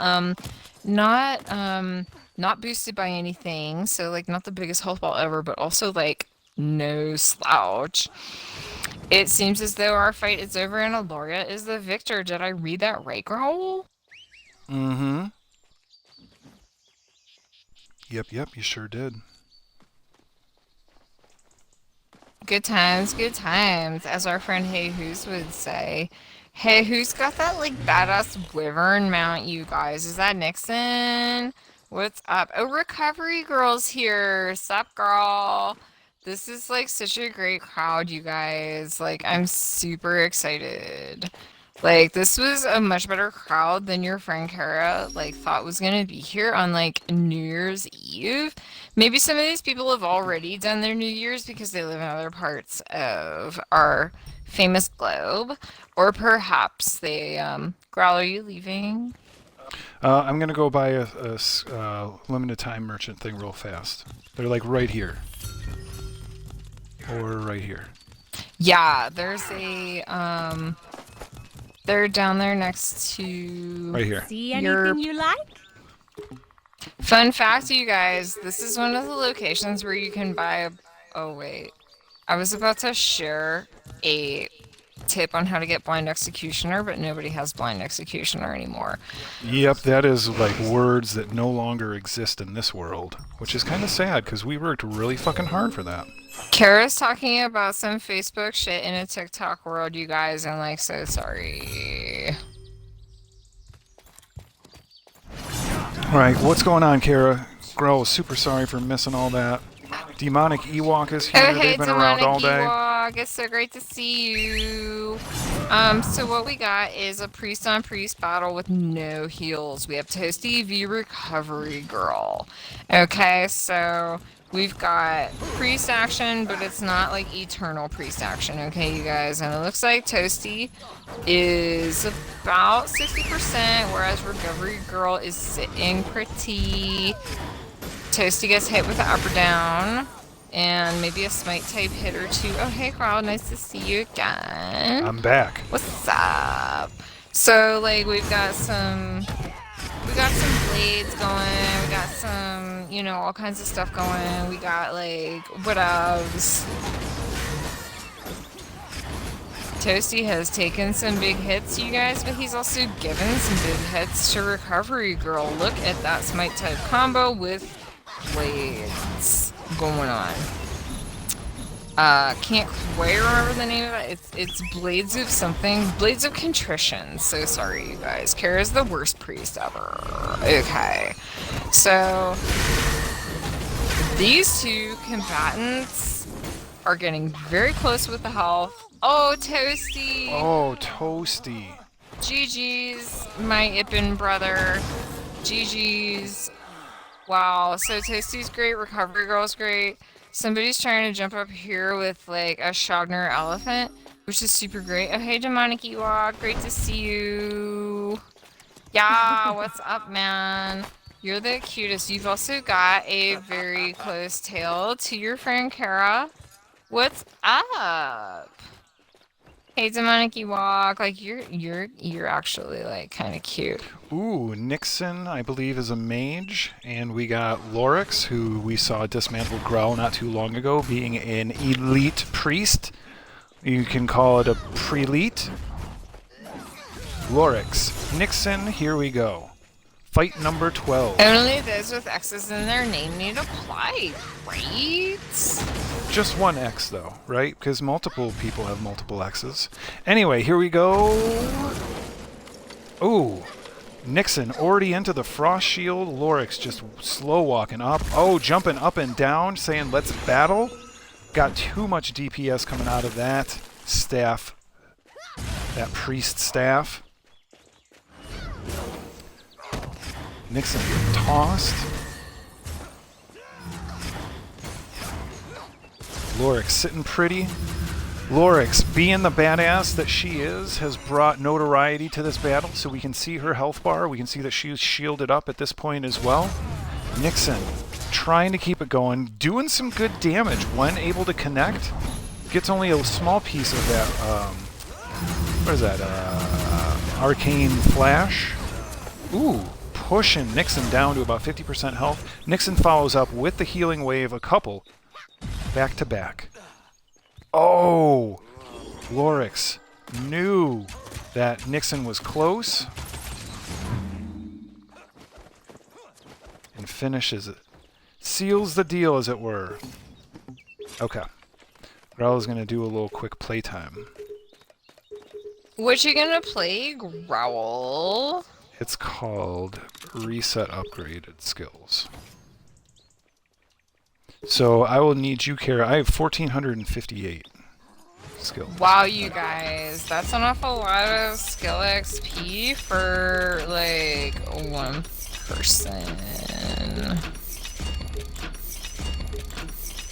not boosted by anything, so, like, not the biggest health ball ever, but also, like, no slouch. It seems as though our fight is over and Alaria is the victor. Did I read that right, Growl? Mm-hmm. Yep, you sure did. Good times, as our friend Hey Who's would say. Hey, who's got that, like, badass wyvern mount, you guys? Is that Nixon? What's up? Oh, Recovery Girl's here. Sup, girl? This is, like, such a great crowd, you guys. Like, I'm super excited. Like, this was a much better crowd than your friend Kara, like, thought was gonna be here on, like, New Year's Eve. Maybe some of these people have already done their New Year's because they live in other parts of our famous globe. Or perhaps they, Growl, are you leaving? I'm gonna go buy a limited time merchant thing real fast. They're, like, right here. Or right here. Yeah, there's a, they're down there next to... Right here. See anything you like? Fun fact, you guys, this is one of the locations where you can buy a... Oh, wait. I was about to share a tip on how to get Blind Executioner, but nobody has Blind Executioner anymore. Yep, that is, like, words that no longer exist in this world. Which is kind of sad, because we worked really fucking hard for that. Kara's talking about some Facebook shit in a TikTok world, you guys, and, like, so sorry. Alright, what's going on, Kara? Girl was super sorry for missing all that. Demonic Ewok is here. Oh, hey, They've been around all day. Ewok. It's so great to see you. So what we got is a priest-on-priest battle with no heals. We have Toasty v Recovery Girl. Okay, so we've got priest action, but it's not like eternal priest action, okay, you guys? And it looks like Toasty is about 60%, whereas Recovery Girl is sitting pretty. Toasty gets hit with the up or down, and maybe a smite type hit or two. Oh, hey, crowd, nice to see you again. I'm back. What's up? So, like, we got some blades going, we got some, you know, all kinds of stuff going. We got, like, whatevs. Toasty has taken some big hits, you guys, but he's also given some big hits to Recovery Girl. Look at that smite type combo with blades going on. Can't quite remember the name of it. It's Blades of something. Blades of Contrition. So sorry, you guys. Kara's the worst priest ever. Okay. So, these two combatants are getting very close with the health. Oh, Toasty! Oh, Toasty. GG's, my Ippin brother. GG's. Wow, so Toasty's great, Recovery Girl's great. Somebody's trying to jump up here with like a Shogner elephant, which is super great. Oh, hey, Demonic Ewok, great to see you. Yeah, what's up, man? You're the cutest. You've also got a very close tail to your friend Kara. What's up? Hey, Demonic Ewok, like you're actually like kind of cute. Ooh, Nixon, I believe, is a mage, and we got Lorix, who we saw dismantle Growl not too long ago, being an elite priest. You can call it a prelete. Lorix, Nixon, here we go. Fight number 12. Only those with X's in their name need apply, right? Just one X, though, right? Because multiple people have multiple X's. Anyway, here we go. Ooh. Nixon already into the Frost Shield. Lorix just slow walking up. Oh, jumping up and down, saying let's battle. Got too much DPS coming out of that staff. That priest staff. Nixon getting tossed. Lorix sitting pretty. Lorix, being the badass that she is, has brought notoriety to this battle, so we can see her health bar. We can see that she's shielded up at this point as well. Nixon, trying to keep it going, doing some good damage when able to connect. Gets only a small piece of that, what is that, Arcane Flash. Ooh, pushing Nixon down to about 50% health. Nixon follows up with the healing wave, a couple, back to back. Oh! Lorix knew that Nixon was close and finishes it. Seals the deal, as it were. Okay. Growl is going to do a little quick playtime. What you gonna play, Growl? It's called Reset Upgraded Skills. So I will need you, Kara. I have 1,458 skills. Wow, you guys, that's an awful lot of skill XP for like one person.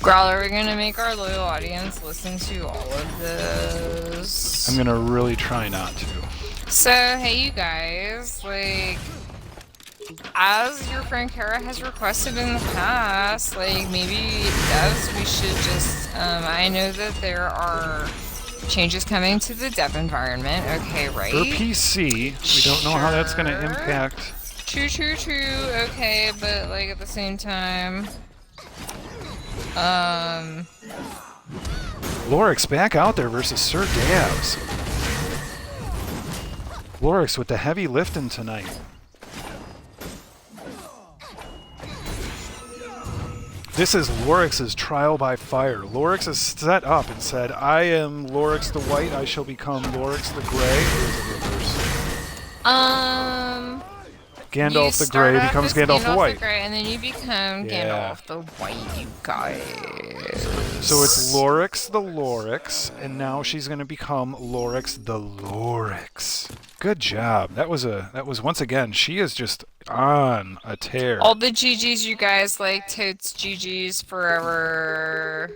Growl, are we gonna make our loyal audience listen to all of this? I'm gonna really try not to. So, hey you guys, like, as your friend Kara has requested in the past, like, maybe devs, we should just, I know that there are changes coming to the dev environment, okay, right? For PC, we don't know how that's gonna Sure. impact. True, okay, but, like, at the same time, Lorix back out there versus Sir Dabs. Lorix with the heavy lifting tonight. This is Lorix's trial by fire. Lorix has set up and said, I am Lorix the White, I shall become Lorix the Gray. Or is it reverse? Gandalf the Gray becomes Gandalf the White. Gray, and then you become Yeah. Gandalf the White, you guys. So it's Lorix the Lorix, and now she's going to become Lorix the Lorix. Good job. That was once again, she is just on a tear. All the GGs, you guys, like, totes GGs forever.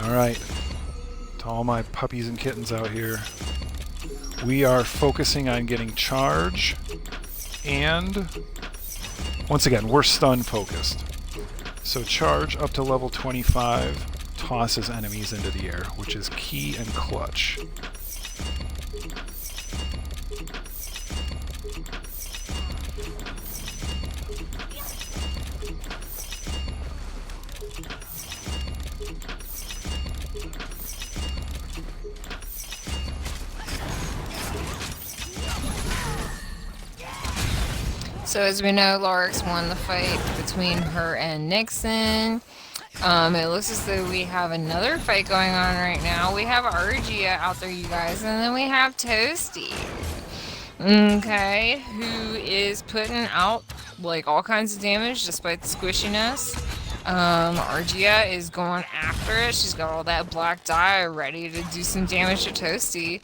All right. To all my puppies and kittens out here, we are focusing on getting charge, and once again, we're stun focused. So charge up to level 25 tosses enemies into the air, which is key and clutch. So as we know, Lorix won the fight between her and Nixon. It looks as though we have another fight going on right now. We have Argia out there, you guys, and then we have Toasty. Okay, who is putting out like all kinds of damage despite the squishiness. Argia is going after it. She's got all that black dye ready to do some damage to Toasty.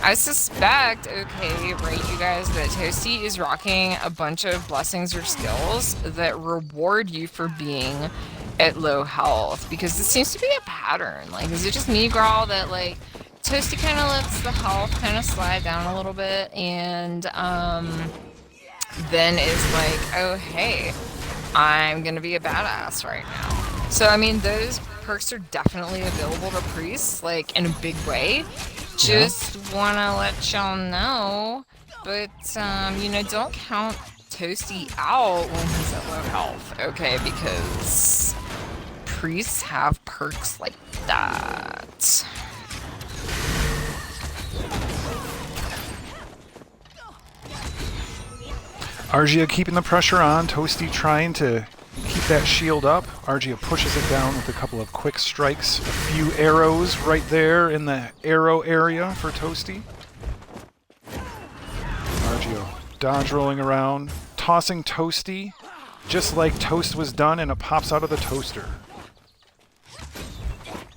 I suspect, okay, right, you guys, that Toasty is rocking a bunch of blessings or skills that reward you for being at low health, because this seems to be a pattern. Like, is it just me, girl, that, like, Toasty kind of lets the health kind of slide down a little bit, and, then is like, oh, hey, I'm gonna be a badass right now. So, I mean, those perks are definitely available to priests, like, in a big way. Just wanna let y'all know, but, you know, don't count Toasty out when he's at low health, okay? Because priests have perks like that. Argia keeping the pressure on. Toasty trying to keep that shield up. Argia pushes it down with a couple of quick strikes. A few arrows right there in the arrow area for Toasty. Argia dodge rolling around, tossing Toasty just like toast was done, and it pops out of the toaster.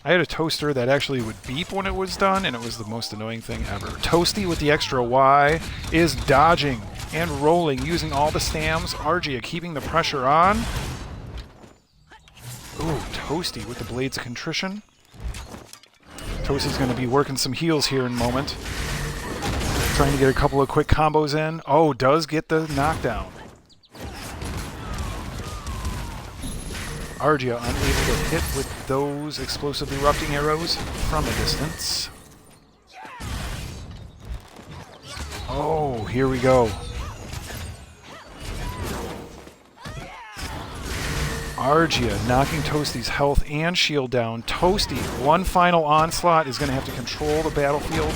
I had a toaster that actually would beep when it was done, and it was the most annoying thing ever. Toasty with the extra Y is dodging and rolling, using all the stams. Argia keeping the pressure on. Ooh, Toasty with the Blades of Contrition. Toasty's going to be working some heals here in a moment. Trying to get a couple of quick combos in. Oh, does get the knockdown. Argia unable to hit with those explosive erupting arrows from a distance. Oh, here we go. Argia knocking Toasty's health and shield down. Toasty, one final onslaught, is going to have to control the battlefield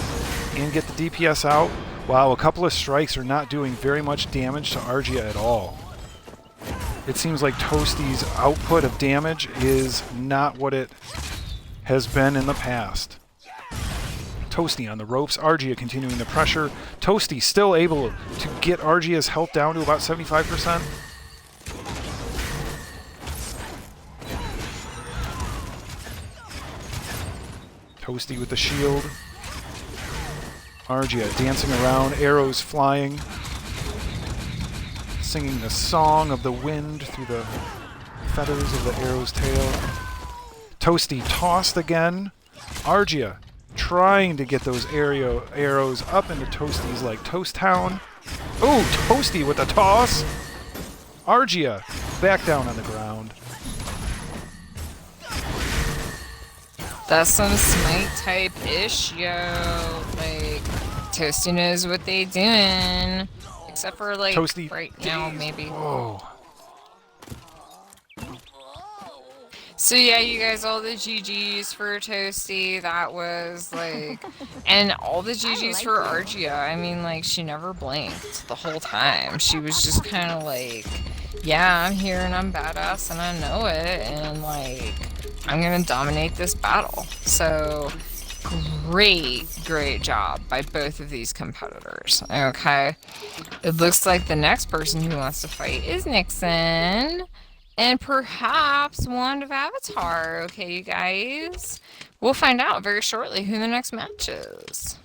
and get the DPS out. Wow, a couple of strikes are not doing very much damage to Argia at all. It seems like Toasty's output of damage is not what it has been in the past. Toasty on the ropes. Argia continuing the pressure. Toasty still able to get Argia's health down to about 75%. Toasty with the shield. Argia dancing around, arrows flying, singing the song of the wind through the feathers of the arrow's tail. Toasty tossed again. Argia trying to get those arrows up into Toasty's like Toast Town. Ooh, Toasty with a toss. Argia back down on the ground. That's some smite type-ish, yo. Like, Toasty knows what they doing. Except for, like, Toasty right now, maybe. Whoa. So yeah, you guys, all the GGs for Toasty, that was, like... And all the GGs for Argia. I mean, like, she never blinked the whole time. She was just kind of like, yeah, I'm here and I'm badass and I know it, and, like, I'm gonna dominate this battle. So, great job by both of these competitors. Okay, it looks like the next person who wants to fight is Nixon, and perhaps Wand of Avatar. Okay, you guys, we'll find out very shortly who the next match is.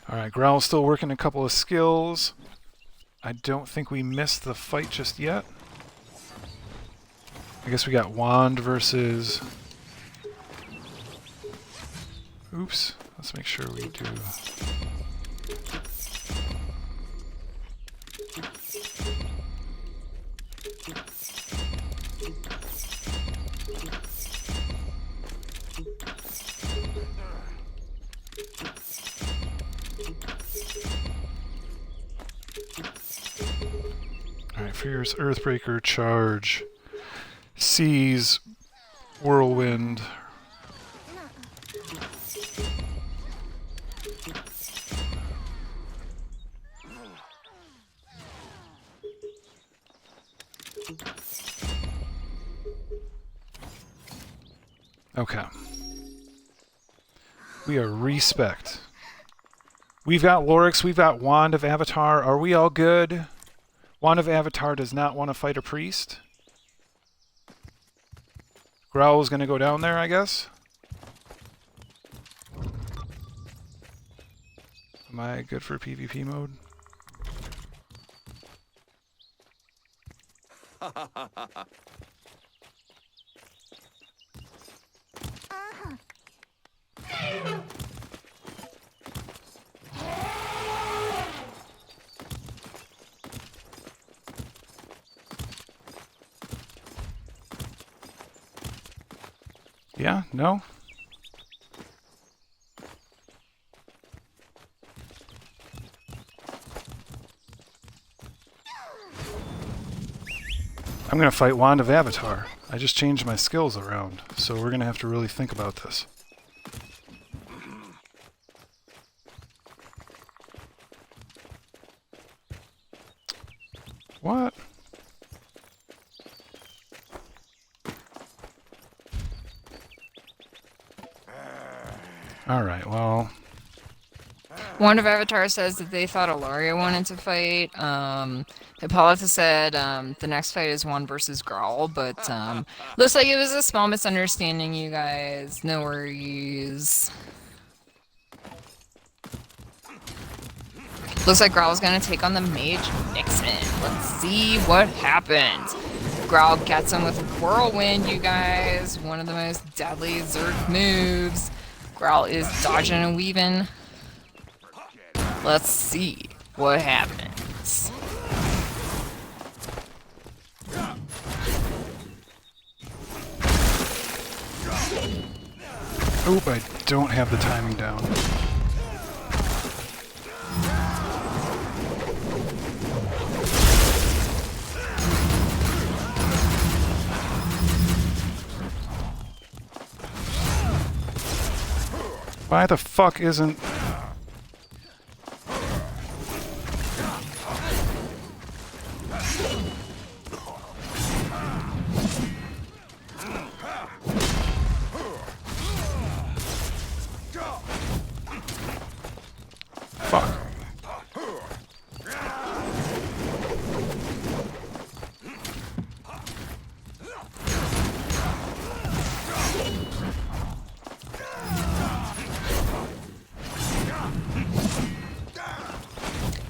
Alright, Growl's still working a couple of skills. I don't think we missed the fight just yet. I guess we got Wand versus... Oops, let's make sure we do... Fierce Earthbreaker, charge. Seize, whirlwind. Okay. We are respect. We've got Lorix, we've got Wand of Avatar. Are we all good? Wand of Avatar does not want to fight a priest. Growl's going to go down there, I guess. Am I good for PvP mode? Yeah? No? I'm going to fight Wand of Avatar. I just changed my skills around, so we're going to have to really think about this. What? Alright, well... One of Avatar says that they thought Ilaria wanted to fight. Hippolyta said the next fight is one versus Growl, but looks like it was a small misunderstanding, you guys. No worries. Looks like Growl's gonna take on the Mage Nixon. Let's see what happens. Growl gets him with a Whirlwind, you guys. One of the most deadly Zerg moves. Growl is dodging and weaving. Let's see what happens. Oop, I don't have the timing down. Why the fuck isn't... Fuck.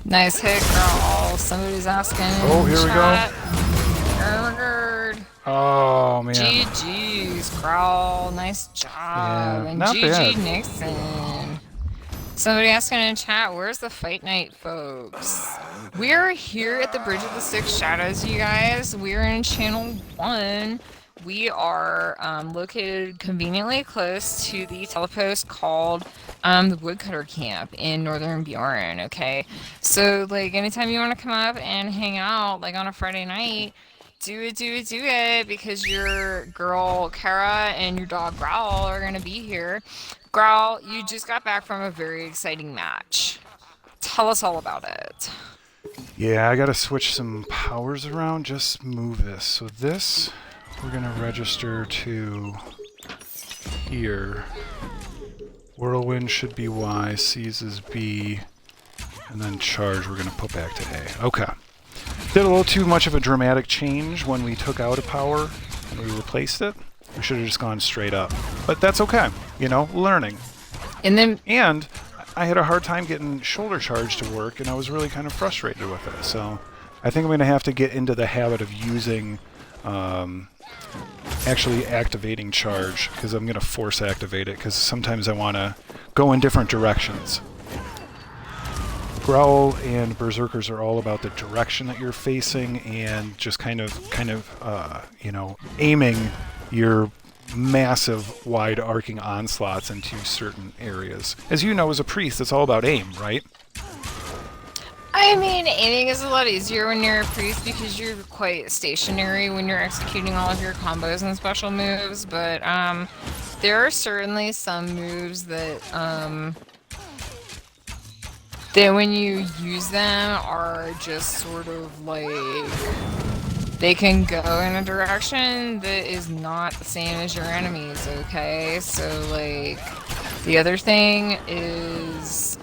Nice hit, Growl. Somebody's asking. Oh, here we go. Oh, man. GG's, Growl. Nice job. Yeah, and not GG bad. Nixon. Somebody asking in chat, where's the fight night, folks? We're here at the Bridge of the Six Shadows, you guys. We're in Channel 1. We are located conveniently close to the telepost called the Woodcutter Camp in Northern Bjorn, okay? So, like, anytime you want to come up and hang out, like, on a Friday night, do it, because your girl, Kara, and your dog, Growl, are going to be here. Growl, you just got back from a very exciting match. Tell us all about it. Yeah, I gotta switch some powers around. Just move this. So this, we're gonna register to here. Whirlwind should be Y, Seize is B, and then Charge we're gonna put back to A. Okay. Did a little too much of a dramatic change when we took out a power and we replaced it. We should have just gone straight up. But that's okay. You know, learning. And then... And I had a hard time getting shoulder charge to work, and I was really kind of frustrated with it. So I think I'm going to have to get into the habit of using, actually activating charge, because I'm going to force activate it, because sometimes I want to go in different directions. Growl and Berserkers are all about the direction that you're facing and just kind of, you know, aiming your massive wide arcing onslaughts into certain areas. As you know, as a priest, it's all about aim, right? I I mean, aiming is a lot easier when you're a priest because you're quite stationary when you're executing all of your combos and special moves, but there are certainly some moves that that when you use them are just sort of like they can go in a direction that is not the same as your enemies, okay? So like the other thing is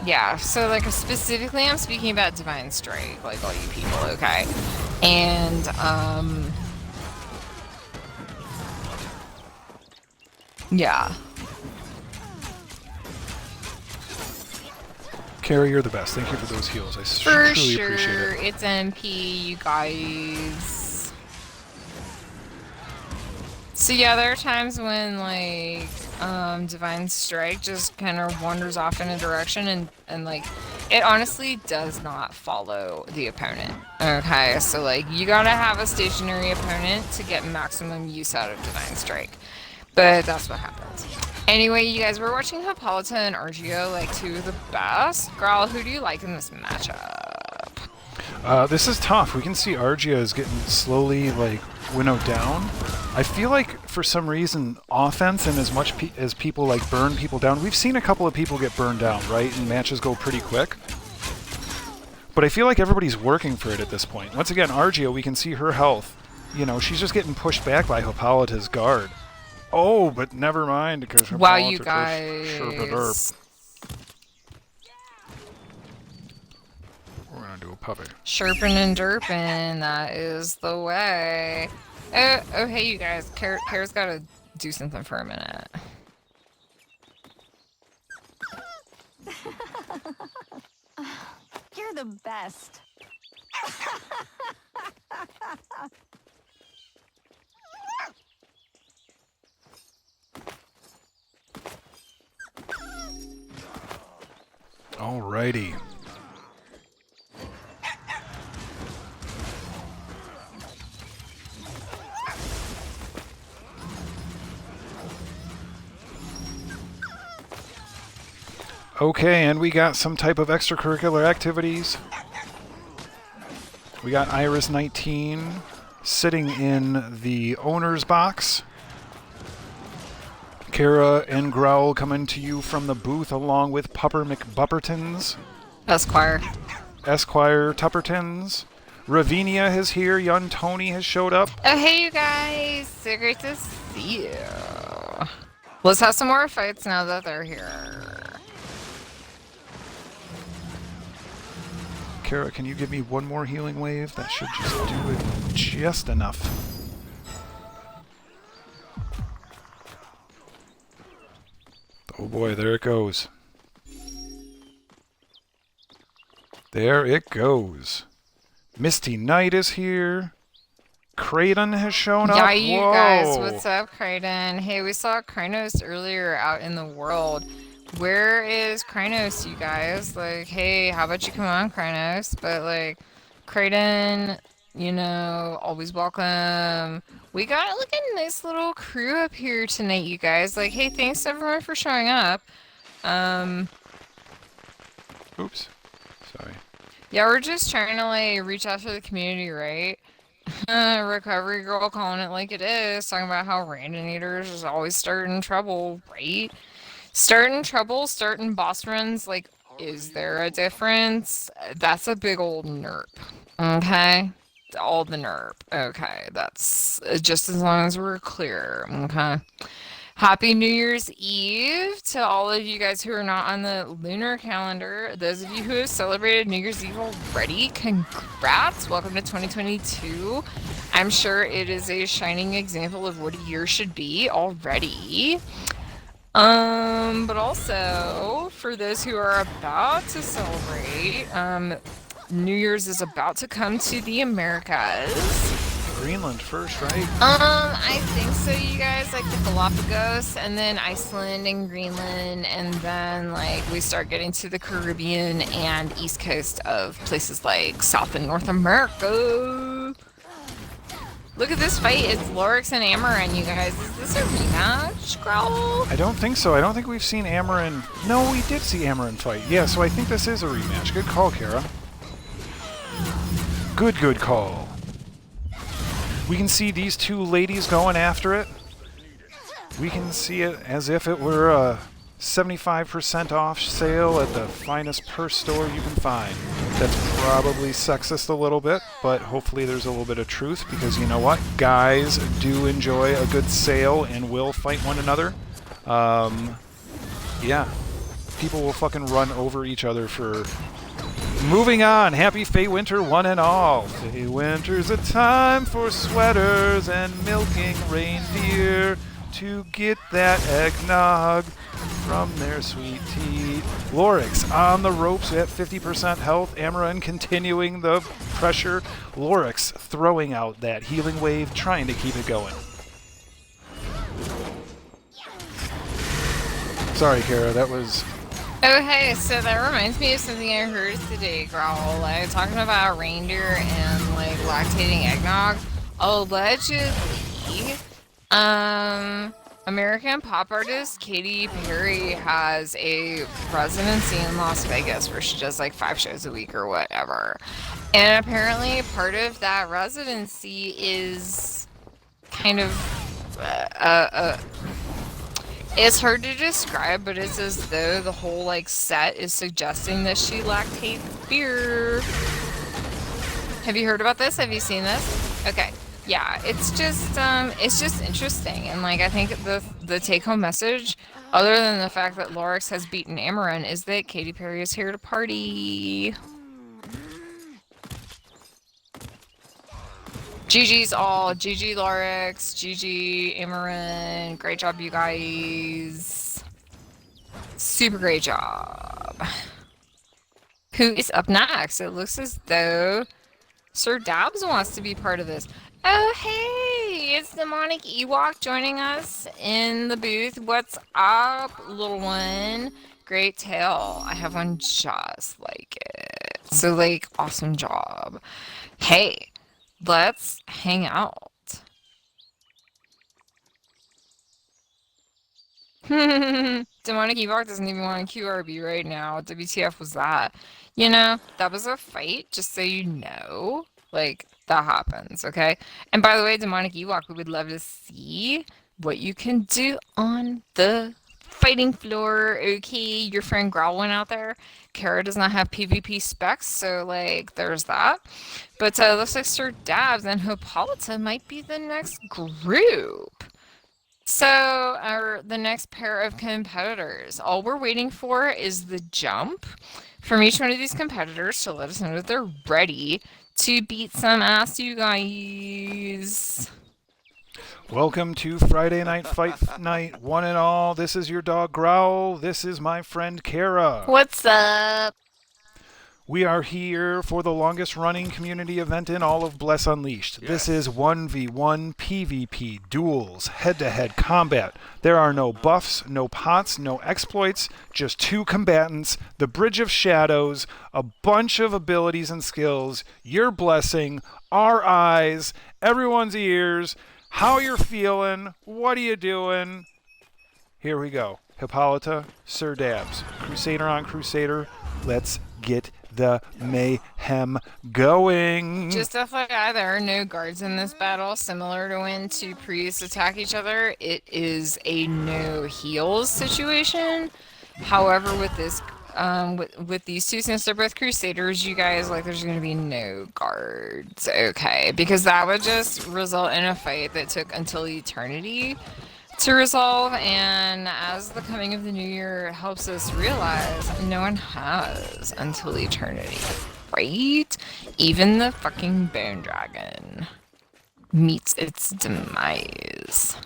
yeah, so like specifically I'm speaking about Divine Strike, like all you people, okay? And yeah. Carrie, you're the best. Thank you for those heals. I For truly sure, appreciate it. it's MP, you guys. So yeah, there are times when like Divine Strike just kind of wanders off in a direction and like it honestly does not follow the opponent. Okay, so like you gotta have a stationary opponent to get maximum use out of Divine Strike. But that's what happens. Anyway, you guys, we're watching Hippolyta and Argio, like two of the best. Girl, who do you like in this matchup? This is tough. We can see Argia is getting slowly like winnowed down. I feel like for some reason offense and as much as people like burn people down, we've seen a couple of people get burned down, right? And matches go pretty quick. But I feel like everybody's working for it at this point. Once again, Argia, we can see her health. You know, she's just getting pushed back by Hippolyta's guard. Oh, but never mind because Wow, Hippolyta you guys. We're gonna do a puppet. Sherpin' and derpin', that is the way. Oh, hey, you guys. Kara's gotta do something for a minute. You're the best. Alrighty. Okay, and we got some type of extracurricular activities. We got Iris 19 sitting in the owner's box. Kara and Growl coming to you from the booth along with Pupper McBuppertons. Esquire. Esquire Tuppertons. Ravinia is here. Young Tony has showed up. Oh, hey, you guys. So great to see you. Let's have some more fights now that they're here. Kara, can you give me one more healing wave? That should just do it just enough. Oh boy, there it goes. There it goes. Misty Knight is here. Kraden has shown up. Yeah, you Whoa. guys, what's up, Kraden? Hey, we saw Krynos earlier out in the world. Where is Krynos, you guys? Like, hey, how about you come on, Krynos? But, like, Kraden, you know, always welcome. We got, like, a nice little crew up here tonight, you guys. Like, hey, thanks, everyone, for showing up. Oops. Sorry. Yeah, we're just trying to, like, reach out to the community, right? Recovery girl calling it like it is, talking about how random eaters is always starting trouble, right? Starting trouble, starting boss runs, like, is there a difference? That's a big old nerp, okay? All the nerp, okay? That's just as long as we're clear, okay? Happy New Year's Eve to all of you guys who are not on the lunar calendar. Those of you who have celebrated New Year's Eve already, congrats. Welcome to 2022. I'm sure it is a shining example of what a year should be already. But also, for those who are about to celebrate, New Year's is about to come to the Americas. Greenland first, right? I think so, you guys, like the Galapagos, and then Iceland and Greenland, and then, like, we start getting to the Caribbean and East Coast of places like South and North America. Look at this fight. It's Lorix and Amaran, you guys. Is this a rematch, Growl? I don't think so. I don't think we've seen Amaran. No, we did see Amaran fight. Yeah, so I think this is a rematch. Good call, Kara. Good call. We can see these two ladies going after it. We can see it as if it were a 75% off sale at the finest purse store you can find. That's probably sexist a little bit, but hopefully there's a little bit of truth, because you know what? Guys do enjoy a good sale and will fight one another. Yeah. People will fucking run over each other for... Moving on, happy Fey Winter one and all. Fey Winter's a time for sweaters and milking reindeer to get that eggnog from their sweet teeth. Lorix on the ropes at 50% health. Amaran continuing the pressure. Lorix throwing out that healing wave, trying to keep it going. Sorry, Kara, that was... Oh, hey, so that reminds me of something I heard today, Growl. Like, talking about reindeer and, like, lactating eggnog. Allegedly, American pop artist Katy Perry has a residency in Las Vegas where she does, like, 5 shows a week or whatever. And apparently part of that residency is kind of, it's hard to describe, but it's as though the whole, like, set is suggesting that she lactates beer. Have you heard about this? Have you seen this? Okay. Yeah, it's just interesting. And, like, I think the take-home message, other than the fact that Lorix has beaten Amaran, is that Katy Perry is here to party. GG's all. GG Lorix. GG Amaran. Great job, you guys. Super great job. Who is up next? It looks as though Sir Dabs wants to be part of this. Oh, hey! It's Demonic Ewok joining us in the booth. What's up, little one? Great tail. I have one just like it. So, like, awesome job. Hey, let's hang out. Demonic Ewok doesn't even want a QRB right now. WTF was that? You know, that was a fight, just so you know. Like, that happens, okay? And by the way, Demonic Ewok, we would love to see what you can do on the fighting floor. Okay, your friend Growl went out there. Kara does not have PvP specs, so, like, there's that. But looks like Sir Dabs and Hippolyta might be the next group. So, the next pair of competitors. All we're waiting for is the jump from each one of these competitors to let us know that they're ready to beat some ass, you guys. Welcome to Friday Night Fight Night, one and all. This is your dog Growl. This is my friend Kara. What's up? We are here for the longest running community event in all of Bless Unleashed. Yes. This is 1v1 PvP duels, head-to-head combat. There are no buffs, no pots, no exploits, just 2 combatants, the Bridge of Shadows, a bunch of abilities and skills, your blessing, our eyes, everyone's ears, how you're feeling, what are you doing? Here we go. Hippolyta, Sir Dabs, Crusader on Crusader. Let's get the mayhem going. Just FYI, there are no guards in this battle. Similar to when 2 priests attack each other, it is a no heals situation. However, with this, with these 2, since they're both Crusaders, you guys, like, there's gonna be no guards, okay? Because that would just result in a fight that took until eternity to resolve, and as the coming of the new year helps us realize, no one has until eternity, right? Even the fucking bone dragon meets its demise.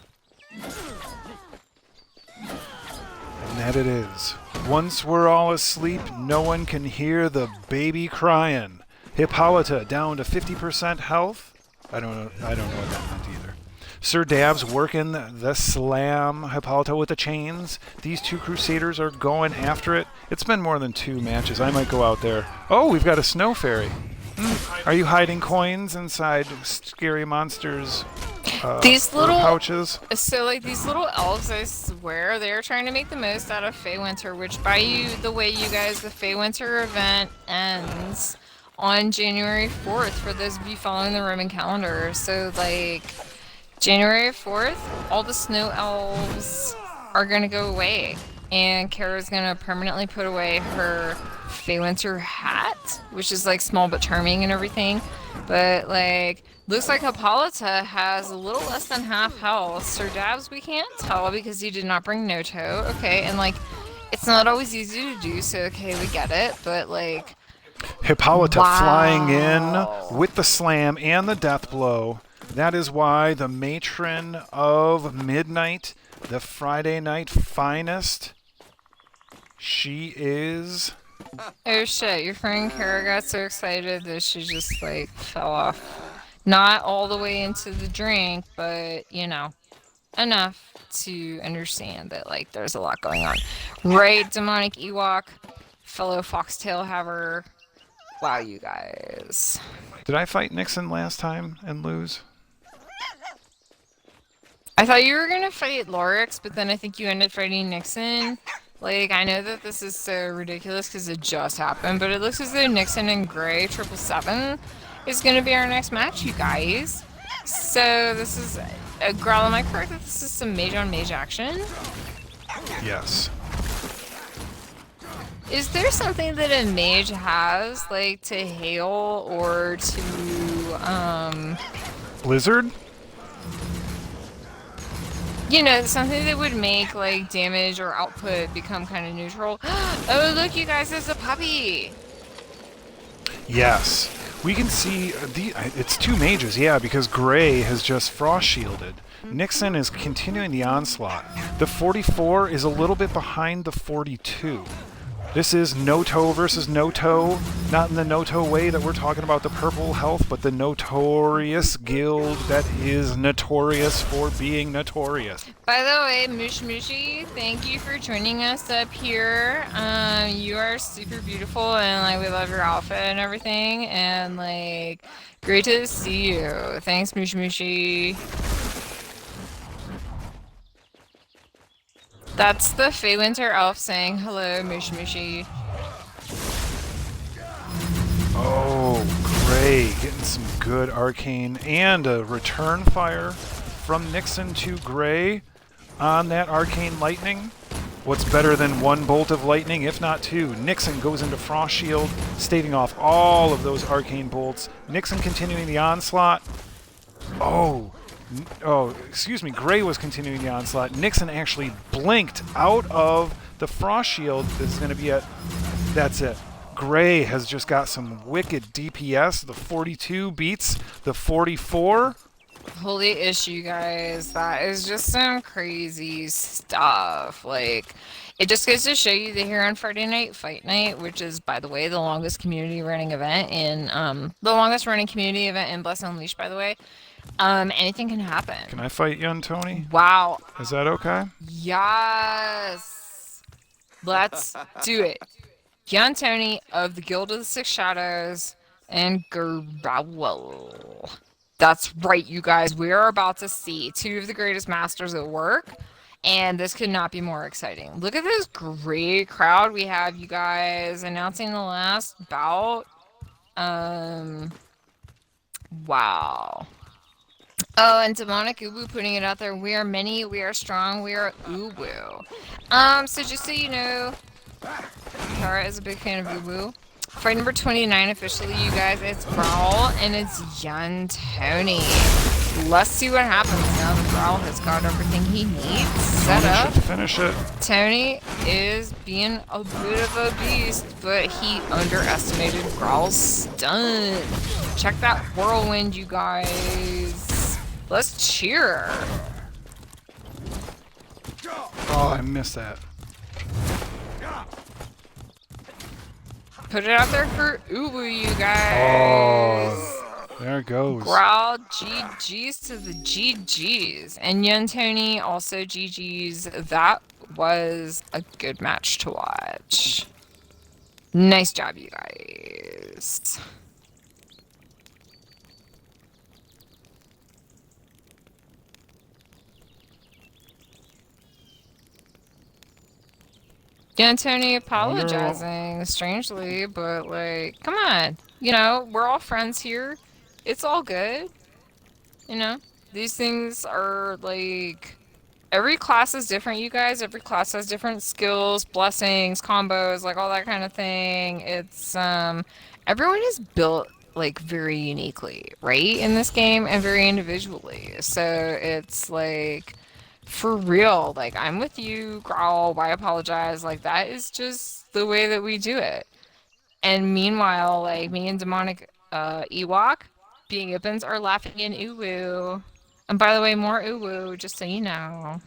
And that it is. Once we're all asleep, no one can hear the baby crying. Hippolyta down to 50% health. I don't know what that meant either. Sir Dabs working the slam. Hippolyta with the chains. These 2 Crusaders are going after it. It's been more than 2 matches. I might go out there. Oh, we've got a snow fairy. Are you hiding coins inside scary monsters' These fur little pouches? So like these little elves, I swear they're trying to make the most out of Winter, which by the way, you guys, the Winter event ends on January 4th for those of you following the Roman calendar. So like January 4th, all the snow elves are gonna go away, and Kara's gonna permanently put away her Winter hat, which is like small but charming and everything. But like, looks like Hippolyta has a little less than half health. Sir Dabs, we can't tell because he did not bring Noto. Okay, and like, it's not always easy to do, so okay, we get it. But like, Hippolyta flying wow. in with the slam and the death blow. That is why the matron of midnight, the Friday night finest, she is... Oh shit, your friend Kara got so excited that she just like fell off. Not all the way into the drink, but you know, enough to understand that like there's a lot going on. Right, demonic Ewok, fellow foxtail haver. Wow, you guys. Did I fight Nixon last time and lose? I thought you were gonna fight Lorix, but then I think you ended fighting Nixon. Like, I know that this is so ridiculous because it just happened, but it looks as though Nixon and Gray 777 is gonna be our next match, you guys. So this is a Growl. Am I correct that this is some mage on mage action? Yes. Is there something that a mage has, like to hail or to Blizzard? you know, something that would make like damage or output become kind of neutral? Oh, look, you guys, there's a puppy. Yes. We can see it's two mages, yeah, because Gray has just frost shielded. Nixon is continuing the onslaught. The 44 is a little bit behind the 42. This is no-toe versus no-toe, not in the no-toe way that we're talking about the purple health, but the notorious guild that is notorious for being notorious. By the way, Mushi, thank you for joining us up here. You are super beautiful, and like we love your outfit and everything, and like great to see you. Thanks, Mushi. That's the Winter elf saying hello, Mushi. Oh, Gray getting some good arcane and a return fire from Nixon to Gray on that arcane lightning. What's better than one bolt of lightning, if not two? Nixon goes into Frost Shield, staving off all of those arcane bolts. Nixon continuing the onslaught. Excuse me, Gray was continuing the onslaught. Nixon actually blinked out of the Frost Shield. This is going to be it. That's it. Gray has just got some wicked DPS. The 42 beats the 44. Holy issue, guys. That is just some crazy stuff. Like, it just goes to show you that here on Friday Night Fight Night, which is, by the way, the longest community running event in, Bless Unleashed, by the way, anything can happen. Can I fight you, Tony? Wow. Is that okay? Yes. Let's do it. Young Tony of the Guild of the Six Shadows and Growl. That's right, you guys. We are about to see two of the greatest masters at work, and this could not be more exciting. Look at this great crowd we have, you guys, announcing the last bout. Wow. Oh, and Demonic Ubu putting it out there. We are many, we are strong, we are Ubu. So just so you know, Tara is a big fan of Ubu. Fight number 29 officially, you guys. It's Growl and it's Young Tony. Let's see what happens now that Growl has got everything he needs set up. Finish it. Tony is being a bit of a beast, but he underestimated Growl's stun. Check that whirlwind, you guys. Let's cheer. Oh, I missed that. Put it out there for Ubu, you guys. Oh, there it goes. Growl, GG's to the GG's. And Young Tony, also GG's. That was a good match to watch. Nice job, you guys. Yeah, Tony Wonder- apologizing, strangely, but like, come on. You know, we're all friends here. It's all good. You know, these things are like every class is different, you guys. Every class has different skills, blessings, combos, like all that kind of thing. It's everyone is built like very uniquely, right? In this game and very individually. So it's like for real, like I'm with you, Growl, why apologize? Like that is just the way that we do it. And meanwhile, like me and demonic Ewok being opens are laughing in uwu. And by the way, more uwu, just so you know.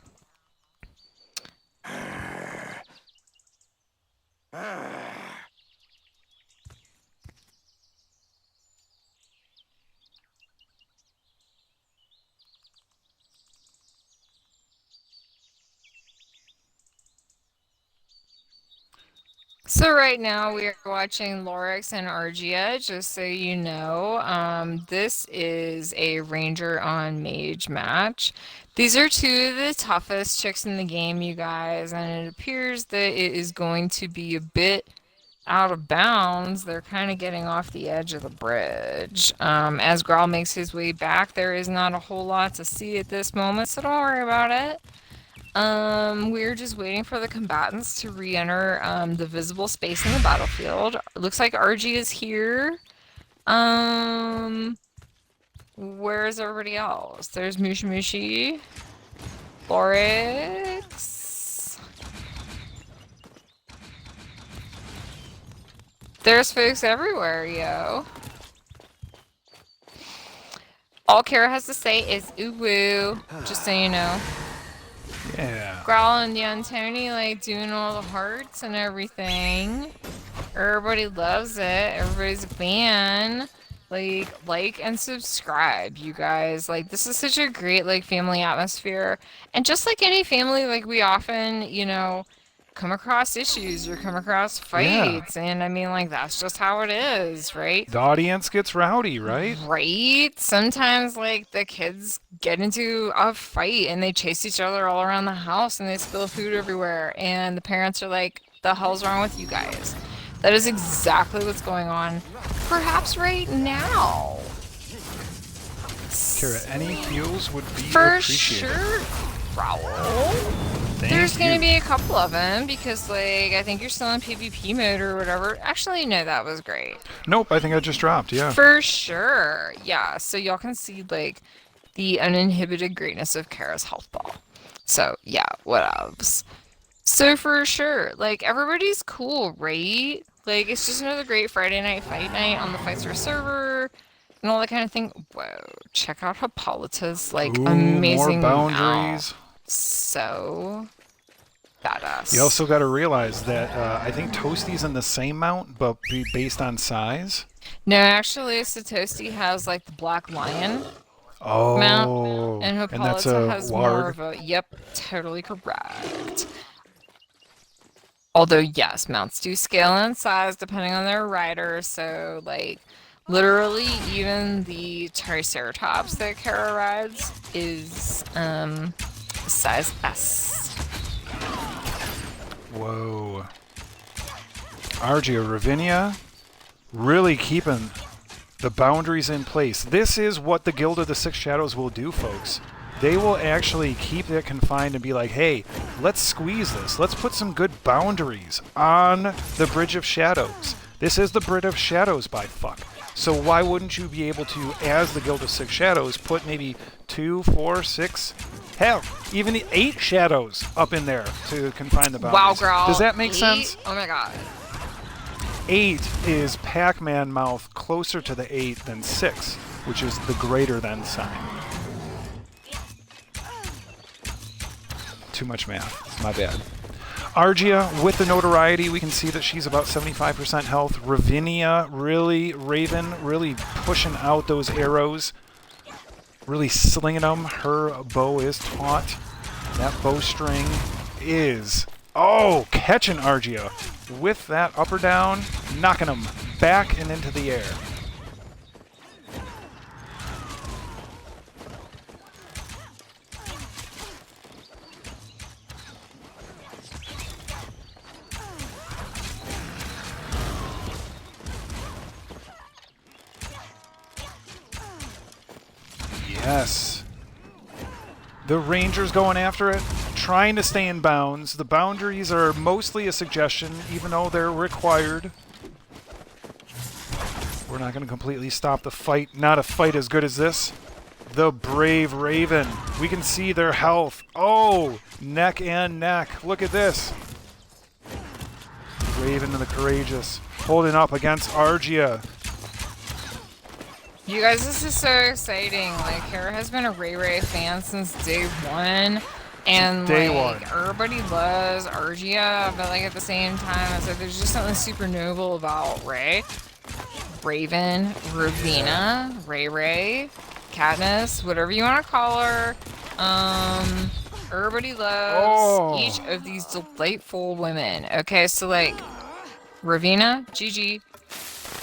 So right now we are watching Lorix and Argia, just so you know. This is a Ranger on Mage match. These are two of the toughest chicks in the game, you guys, and it appears that it is going to be a bit out of bounds. They're kind of getting off the edge of the bridge. As Growl makes his way back, there is not a whole lot to see at this moment, so don't worry about it. We're just waiting for the combatants to re-enter the visible space in the battlefield. Looks like RG is here. Where is everybody else? There's Mushi Mushi, Lorix. There's folks everywhere, yo. All Kara has to say is ooh woo, just so you know. Yeah. Growl and Young Tony like doing all the hearts and everything. Everybody loves it. Everybody's a fan. Like and subscribe, you guys. Like this is such a great like family atmosphere. And just like any family, like we often, you know, come across issues or come across fights. And I mean like that's just how it is, right? The audience gets rowdy, right? Right? Sometimes, like, the kids get into a fight and they chase each other all around the house and they spill food everywhere. And the parents are like, the hell's wrong with you guys? That is exactly what's going on, perhaps right now. Kara, any fuels would be For appreciated. sure, Growl. Thank There's gonna you. be a couple of them because, like, I think you're still in PvP mode or whatever. Actually, no, that was great. Nope, I think I just dropped, yeah. For sure. Yeah, so y'all can see, like, the uninhibited greatness of Kara's health ball. So, yeah, whatevs. So, for sure, like, everybody's cool, right? Like, it's just another great Friday night fight night on the Physera server and all that kind of thing. Whoa, check out Hippolyta's, like, Ooh, amazing more mount. boundaries. So badass. You also got to realize that I think Toasty's in the same mount, but based on size. No, actually, Satoshi has like the Black Lion Oh, mount, and that's Hippolyta a has more warg. of a. Yep, totally correct. Although yes, mounts do scale in size depending on their rider. So like, literally, even the Triceratops that Kara rides is size S. Whoa. Argia, Ravinia, really keeping the boundaries in place. This is what the Guild of the Six Shadows will do, folks. They will actually keep it confined and be like, hey, let's squeeze this. Let's put some good boundaries on the Bridge of Shadows. This is the Bridge of Shadows, by fuck. So why wouldn't you be able to, as the Guild of Six Shadows, put maybe 2, 4, 6, hell, even 8 shadows up in there to confine the boundaries? Wow, girl. Does that make 8? sense? Oh my god. 8 is Pac-Man mouth closer to the 8 than 6, which is the greater than sign. Too much math. My bad. Argia, with the notoriety, we can see that she's about 75% health. Ravinia, Raven, really pushing out those arrows. Really slinging them. Her bow is taut. That bowstring is... Oh, catching Argia with that up or down, knocking them back and into the air. Yes. The Ranger's going after it, trying to stay in bounds. The boundaries are mostly a suggestion, even though they're required. We're not going to completely stop the fight. Not a fight as good as this. The Brave Raven. We can see their health. Oh, neck and neck. Look at this. Raven and the Courageous holding up against Argia. You guys, this is so exciting. Like, Kara has been a Ray Ray fan since day one. And, Day like, one. everybody loves Argia, but, like, at the same time, it's like there's just something super noble about Ray. Raven, Ravina, Ray Ray, Katniss, whatever you want to call her. Everybody loves each of these delightful women. Okay, so, like, Ravina, GG.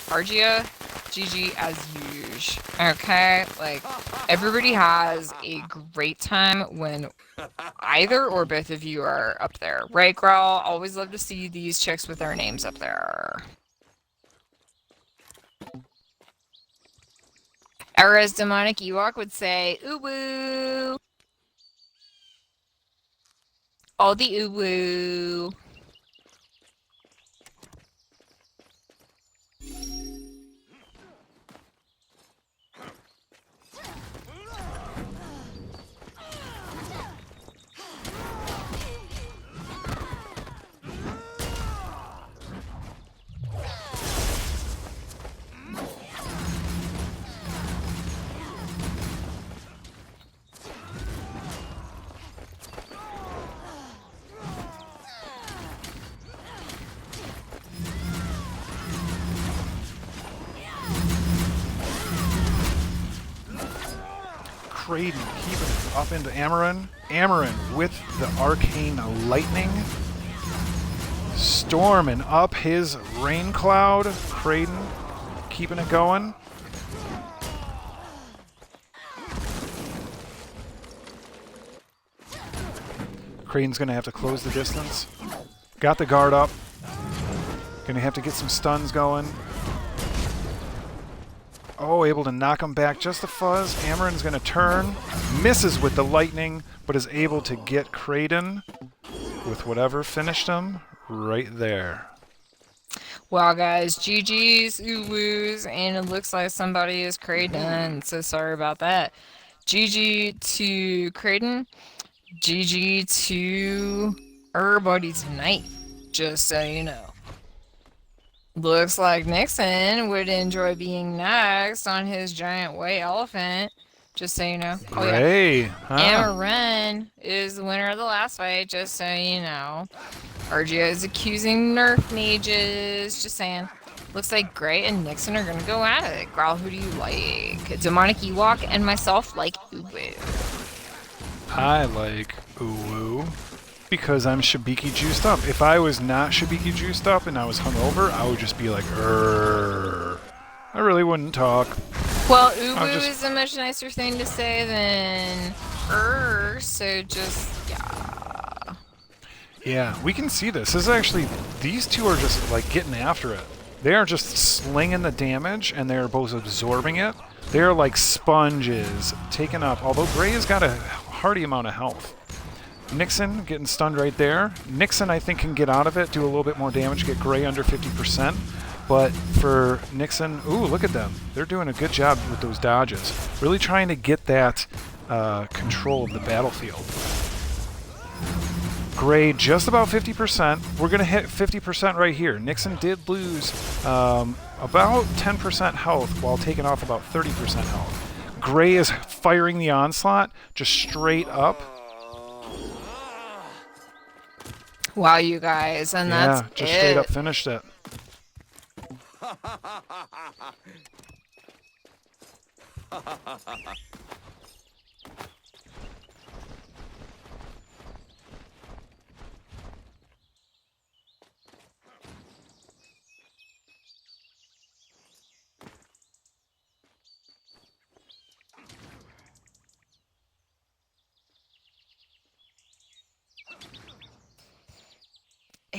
Argia, GG as usual. Okay, like, everybody has a great time when either or both of you are up there. Right, Growl? Always love to see these chicks with their names up there. Or as Demonic Ewok would say, ooh-woo. All the ooh-woo. Kraden keeping it up into Amaran. Amaran with the Arcane Lightning. Storming up his Rain Cloud. Kraden keeping it going. Kraden's going to have to close the distance. Got the guard up. Going to have to get some stuns going. Oh, able to knock him back just a fuzz. Amaran's going to turn. Misses with the lightning, but is able to get Kraden with whatever finished him right there. Wow, guys, GG's, ooh-woos, and it looks like somebody is Kraden, so sorry about that. GG to Kraden, GG to everybody tonight, just so you know. Looks like Nixon would enjoy being next on his giant white elephant, just so you know. Oh, yeah. Ray, huh? Amaran is the winner of the last fight, just so you know. Argia is accusing nerf mages, just saying. Looks like Gray and Nixon are gonna go at it. Growl, who do you like? Demonic Ewok and myself like Uwu. I like Uwu because I'm Shibiki juiced up. If I was not Shibiki juiced up and I was hungover, I would just be like, I really wouldn't talk. Well, Uwu is a much nicer thing to say than so just, yeah. Yeah, we can see this. This is actually, these two are just like getting after it. They are just slinging the damage and they're both absorbing it. They're like sponges taking up, although Gray has got a hearty amount of health. Nixon getting stunned right there. Nixon, I think, can get out of it, do a little bit more damage, get Gray under 50%. But for Nixon, ooh, look at them. They're doing a good job with those dodges. Really trying to get that control of the battlefield. Gray just about 50%. We're going to hit 50% right here. Nixon did lose about 10% health while taking off about 30% health. Gray is firing the onslaught just straight up. Wow, you guys, and that's just straight up finished it.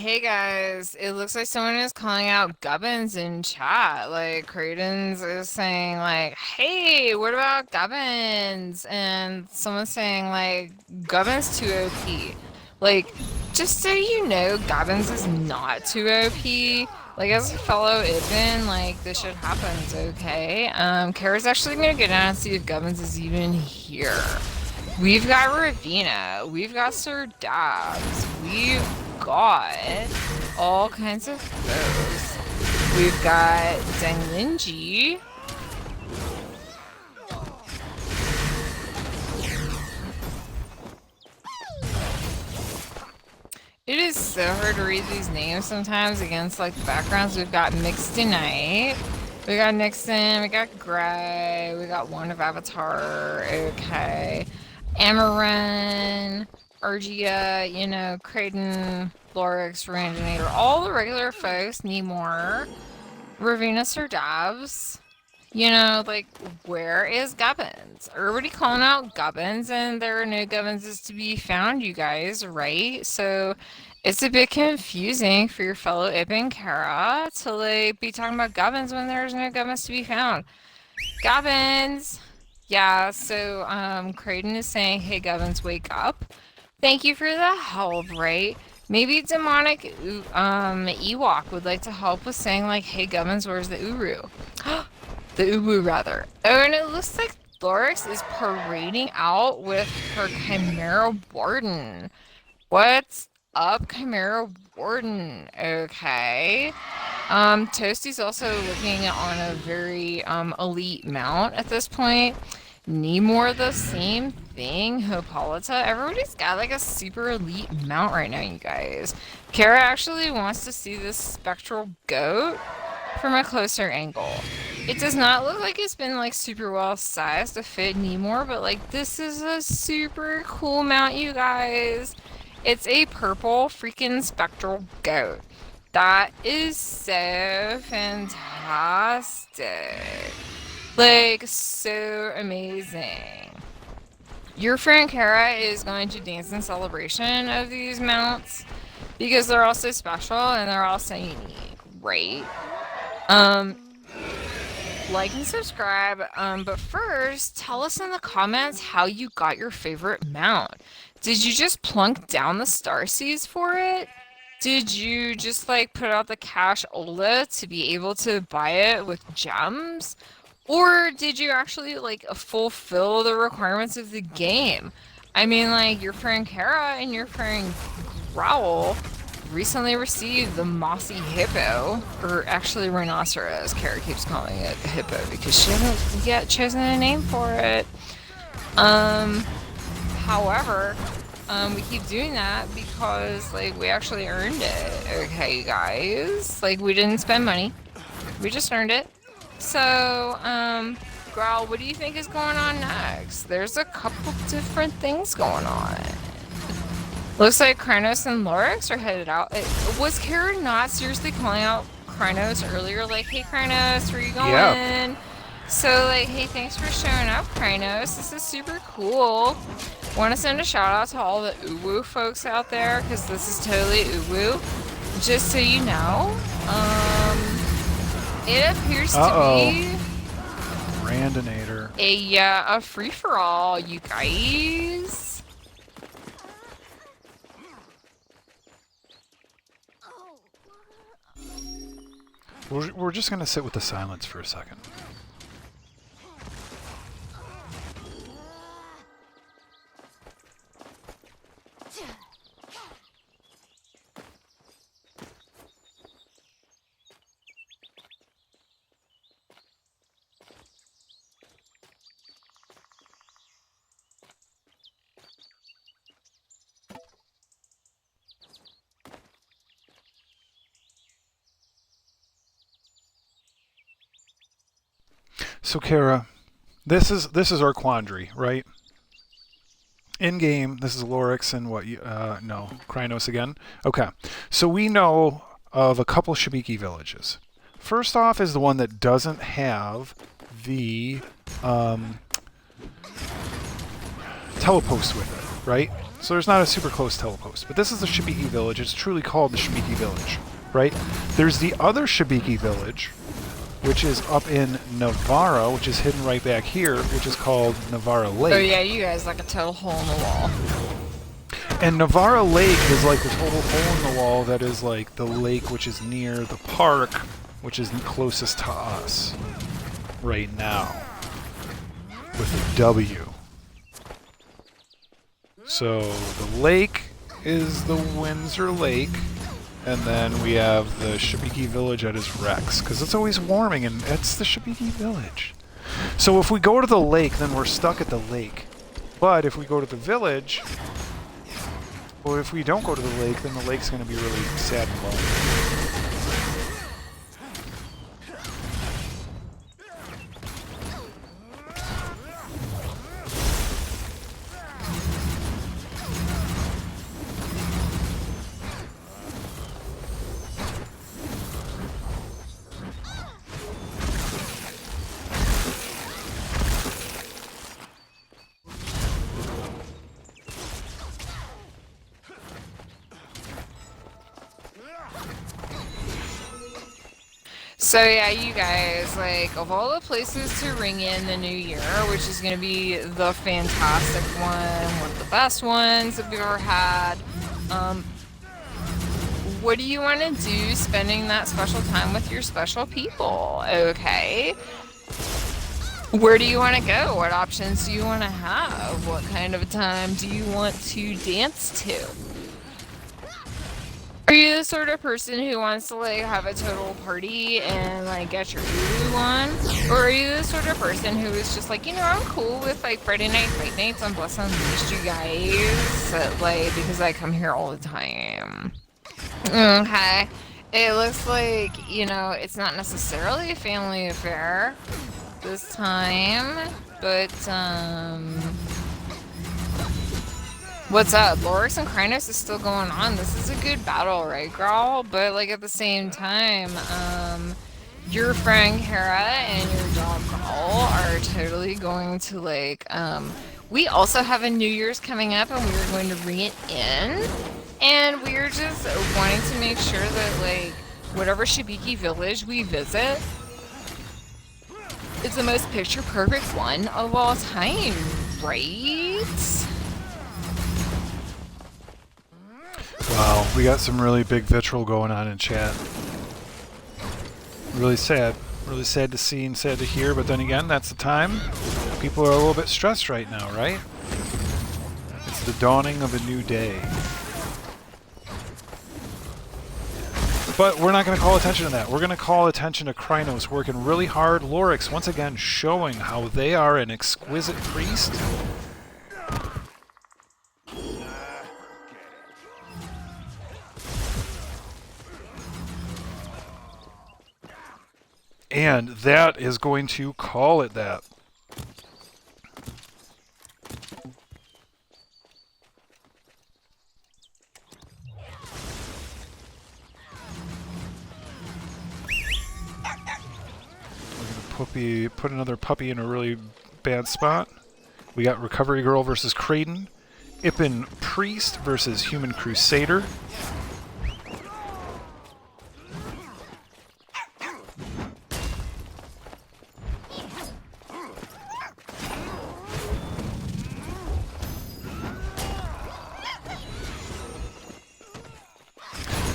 hey guys, it looks like someone is calling out Gubbins in chat. Like, Creighton's is saying, like, hey, what about Gubbins? And someone's saying, like, Gubbins too OP. Like, just so you know, Gubbins is not too OP. Like, as a fellow Ibn, like, this shit happens, okay? Kara's actually gonna go down and see if Gubbins is even here. We've got Ravina, we've got Sir Dabs, we've got all kinds of foes. We've got Denglinji. It is so hard to read these names sometimes against like the backgrounds. We've got Mixed Tonight. We got Nixon, we got Gray, we got one of Avatar, okay. Amaran, Argia, you know, Creighton, Lorix, Randinator, all the regular folks need more. Ravina Sir Dabs. You know, like, where is Gubbins? Everybody calling out Gubbins, and there are no Gubbinses to be found, you guys, right? So, it's a bit confusing for your fellow Ibn Kara to, like, be talking about Gubbins when there's no Gubbins to be found. Gubbins! Yeah, so, Creighton is saying, hey, Gubbins, wake up. Thank you for the help, right? Maybe Demonic Ewok would like to help with saying, like, hey, Gubbins, where's the Uru? The Ubu, rather. Oh, and it looks like Lorix is parading out with her Chimera Warden. What's up, Chimera Warden? Okay. Toasty's also looking on a very elite mount at this point. Nemor, the same thing. Hippolyta. Everybody's got like a super elite mount right now, you guys. Kara actually wants to see this spectral goat from a closer angle. It does not look like it's been like super well sized to fit Nemor, but like this is a super cool mount, you guys. It's a purple freaking spectral goat. That is so fantastic. Like, so amazing. Your friend Kara is going to dance in celebration of these mounts because they're all so special and they're all so unique, right? Like and subscribe, but first, tell us in the comments how you got your favorite mount. Did you just plunk down the starseeds for it? Did you just like put out the cash OLA to be able to buy it with gems? Or did you actually like fulfill the requirements of the game? I mean, like your friend Kara and your friend Growl recently received the mossy hippo, or actually rhinoceros. Kara keeps calling it a hippo because she hasn't yet chosen a name for it. However, we keep doing that because like we actually earned it. Okay, you guys, like we didn't spend money, we just earned it. So, Growl, what do you think is going on next? There's a couple different things going on. Looks like Krynos and Lorix are headed out. Was Kara not seriously calling out Krynos earlier? Like, hey Krynos, where you going? Yeah. So, like, hey, thanks for showing up, Krynos. This is super cool. Want to send a shout out to all the Uwu folks out there, because this is totally Uwu. Just so you know, it appears to be Randinator. a free-for-all, you guys. We're just gonna sit with the silence for a second. So Kara, this is our quandary, right? In game, this is Lorix and what? No, Krynos again. Okay, so we know of a couple Shabiki villages. First off is the one that doesn't have the telepost with it, right? So there's not a super close telepost. But this is the Shibiki village. It's truly called the Shibiki village, right? There's the other Shibiki village, which is up in Navarra, which is hidden right back here, which is called Navarra Lake. Oh yeah, you guys like a total hole in the wall. And Navarra Lake is like the total hole in the wall that is like the lake which is near the park, which is closest to us right now, with a W. So the lake is the Windsor Lake, and then we have the Shibiki village at his Rex, because it's always warming, and it's the Shibiki village. So if we go to the lake, then we're stuck at the lake. But if we go to the village, or if we don't go to the lake, then the lake's going to be really sad and lonely. So yeah, you guys, like, of all the places to ring in the new year, which is going to be the fantastic one of the best ones that we've ever had, what do you want to do spending that special time with your special people, okay? Where do you want to go? What options do you want to have? What kind of a time do you want to dance to? Are you the sort of person who wants to like have a total party and like get your voodoo on? Or are you the sort of person who is just like, you know, I'm cool with like Friday night fight nights on Bless Unleashed, you guys, like, because I come here all the time. Okay. It looks like, you know, it's not necessarily a family affair this time, but what's up? Lorix and Krynos is still going on. This is a good battle, right, girl? But, like, at the same time, your friend Kara and your dog Gaul are totally going to, like, we also have a New Year's coming up, and we are going to ring it in. And we're just wanting to make sure that, like, whatever Shibiki village we visit is the most picture-perfect one of all time, right? Wow, we got some really big vitriol going on in chat. Really sad. Really sad to see and sad to hear, but then again, that's the time. People are a little bit stressed right now, right? It's the dawning of a new day. But we're not going to call attention to that. We're going to call attention to Krynos working really hard. Lorix, once again, showing how they are an exquisite priest. And that is going to call it that. We're going to put another puppy in a really bad spot. We got Recovery Girl versus Kraden. Ippen Priest versus Human Crusader.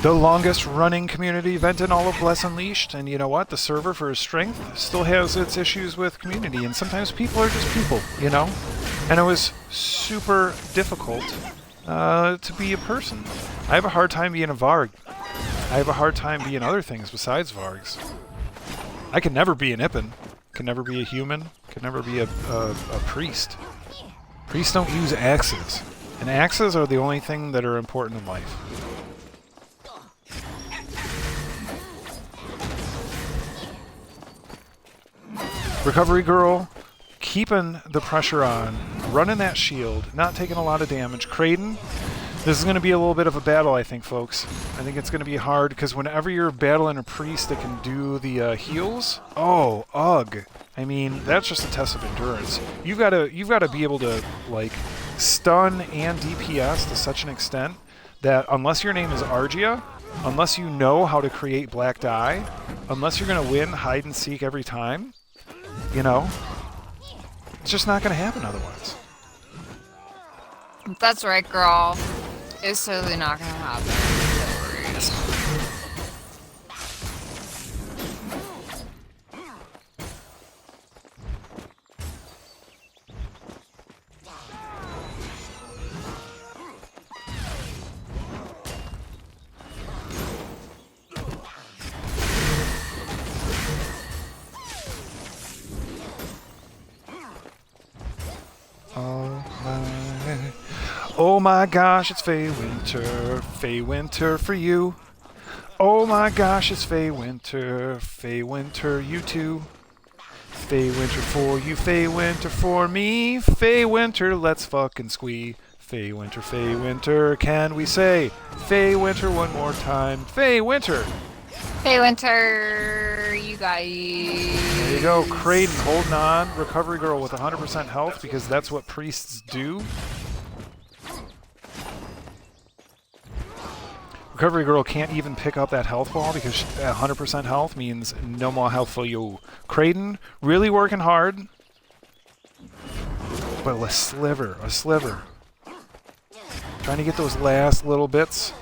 The longest running community event in all of Bless Unleashed, and you know what? The server, for its strength, still has its issues with community, and sometimes people are just people, you know? And it was super difficult to be a person. I have a hard time being a Varg. I have a hard time being other things besides Vargs. I can never be an Ippen. Can never be a human. Can never be a priest. Priests don't use axes. And axes are the only thing that are important in life. Recovery Girl, keeping the pressure on, running that shield, not taking a lot of damage. Kraden, this is going to be a little bit of a battle, I think, folks. I think it's going to be hard, because whenever you're battling a priest that can do the heals, oh, ugh. I mean, that's just a test of endurance. You've got to be able to, like, stun and DPS to such an extent that unless your name is Argia, unless you know how to create black die, unless you're going to win hide and seek every time, you know, it's just not going to happen otherwise. That's right, girl. It's totally not gonna happen. No worries. Oh my gosh, it's Faye Winter. Faye Winter for you. Oh my gosh, it's Faye Winter. Faye Winter, you too. Faye Winter for you, Faye Winter for me. Faye Winter, let's fucking squee. Faye Winter, can we say Faye Winter one more time? Faye Winter! Hey, Winter, you guys. There you go, Kraden holding on. Recovery Girl with 100% health because that's what priests do. Recovery Girl can't even pick up that health ball because 100% health means no more health for you. Kraden really working hard, but a sliver. Trying to get those last little bits.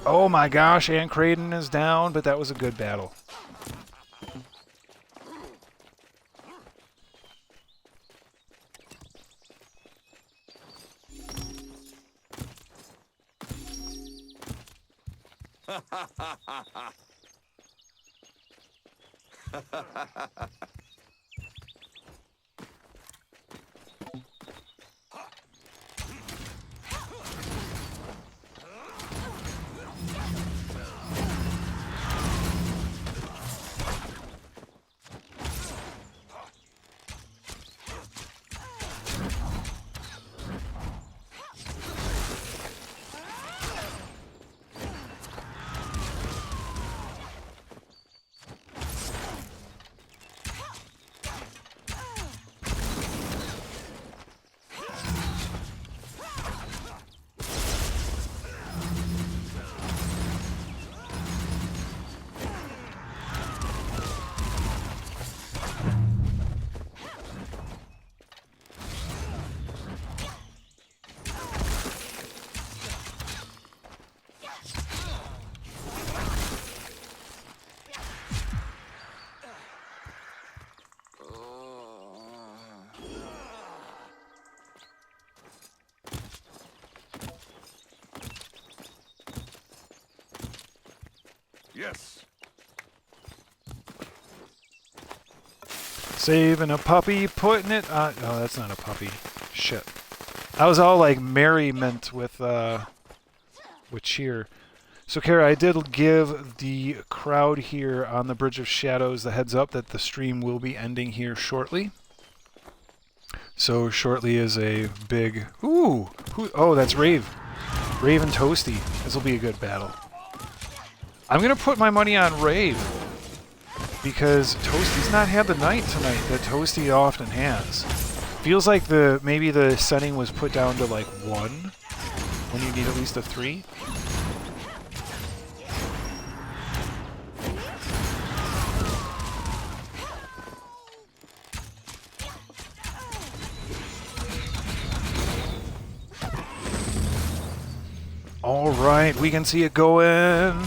Oh my gosh, and Kraden is down, but that was a good battle. Yes. Saving a puppy, putting it on... Oh, that's not a puppy. Shit. I was all like merriment with cheer. So, Kara, I did give the crowd here on the Bridge of Shadows the heads up that the stream will be ending here shortly. So, shortly is a big... Ooh! Oh, that's Rave. Rave and Toasty. This will be a good battle. I'm going to put my money on Rave, because Toasty's not had the night tonight that Toasty often has. Feels like maybe the setting was put down to like 1, when you need at least a 3. Alright, we can see it going.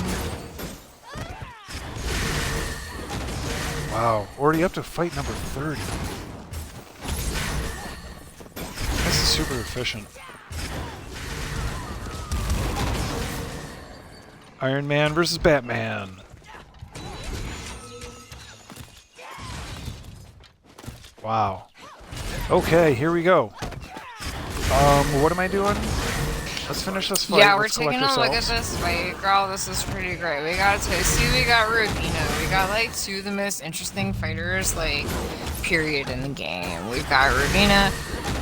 Wow, already up to fight number 30. This is super efficient. Iron Man versus Batman. Wow. Okay, here we go. What am I doing? Let's finish this fight. Yeah, we're Let's taking collect a look at ourselves. this fight. Girl, this is pretty great. We got Toasty, we got Ravina. We got like 2 of the most interesting fighters, like, period in the game. We've got Ravina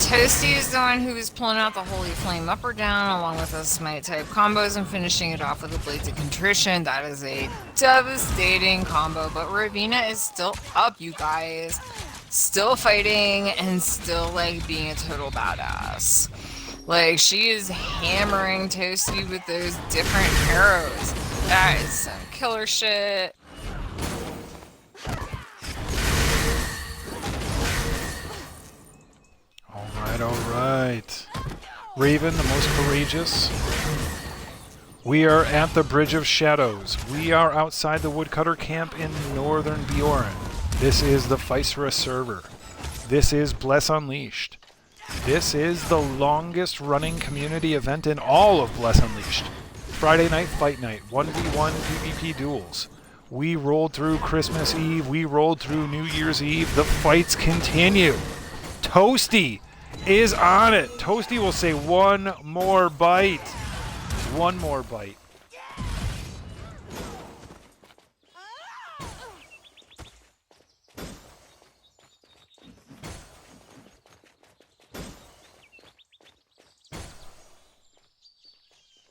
Toasty is the one who is pulling out the Holy Flame up or down along with the Smite type combos and finishing it off with the Blades of Contrition. That is a devastating combo, but Ravina is still up, you guys. Still fighting and still like being a total badass. Like she is hammering Toasty with those different arrows. That is some killer shit. All right. Raven, the most courageous. We are at the Bridge of Shadows. We are outside the Woodcutter camp in northern Bjorn. This is the Physera server. This is Bless Unleashed. This is the longest running community event in all of Bless Unleashed. Friday night fight night, 1v1 PvP duels. We rolled through Christmas Eve. We rolled through New Year's Eve. The fights continue. Toasty is on it. Toasty will say one more bite. One more bite.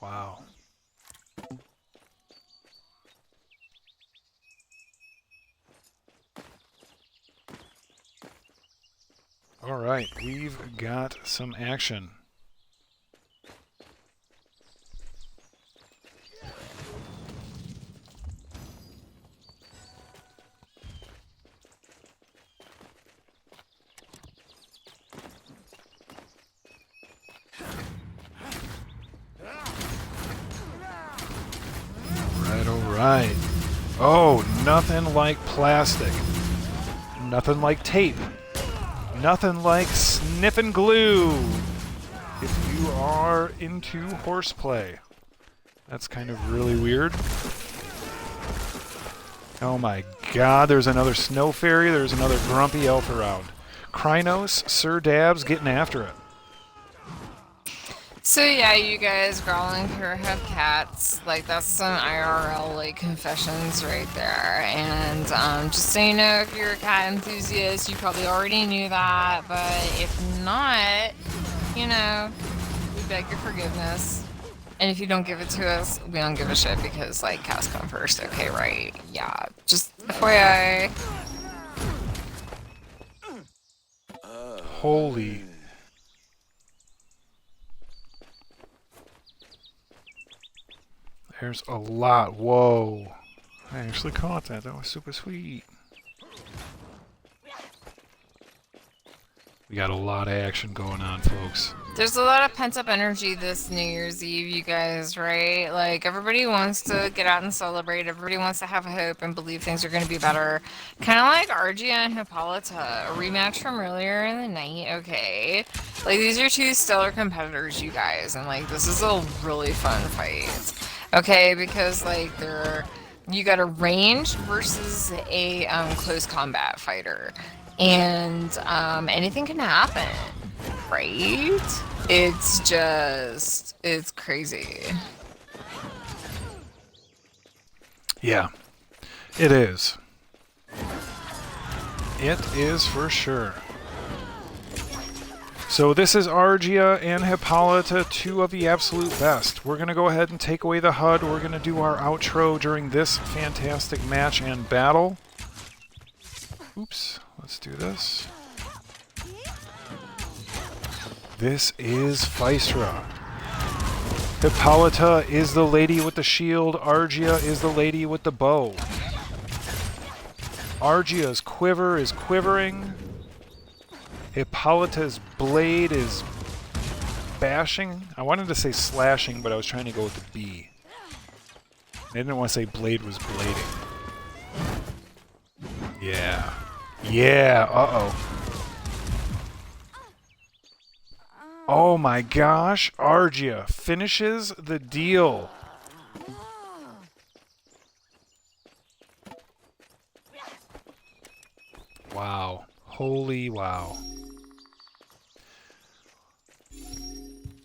Wow. All right, we've got some action. All right. Oh, nothing like plastic. Nothing like tape. Nothing like sniffing glue if you are into horseplay. That's kind of really weird. Oh my god, there's another snow fairy, there's another grumpy elf around. Krynos, Sir Dabs getting after it. So yeah, you guys, growling here have cats. Like that's some IRL like confessions right there. And just so you know, if you're a cat enthusiast, you probably already knew that. But if not, you know, we beg your forgiveness. And if you don't give it to us, we don't give a shit because like cats come first. Okay, right? Yeah, just FYI. Holy. There's a lot. Whoa. I actually caught that. That was super sweet. We got a lot of action going on, folks. There's a lot of pent-up energy this New Year's Eve, you guys, right? Like, everybody wants to get out and celebrate. Everybody wants to have hope and believe things are going to be better. Kind of like Argia and Hippolyta, a rematch from earlier in the night, okay? Like, these are two stellar competitors, you guys, and, like, this is a really fun fight. Okay, because, like, you got a ranged versus a close combat fighter. And anything can happen, right? It's crazy. Yeah, it is. It is for sure. So this is Argia and Hippolyta, two of the absolute best. We're going to go ahead and take away the HUD. We're going to do our outro during this fantastic match and battle. Oops, let's do this. This is Physera. Hippolyta is the lady with the shield. Argia is the lady with the bow. Argia's quiver is quivering. Hippolyta's blade is bashing. I wanted to say slashing, but I was trying to go with the B. I didn't want to say blade was blading. Yeah. Yeah, uh-oh. Oh my gosh, Argia finishes the deal. Wow. Holy wow.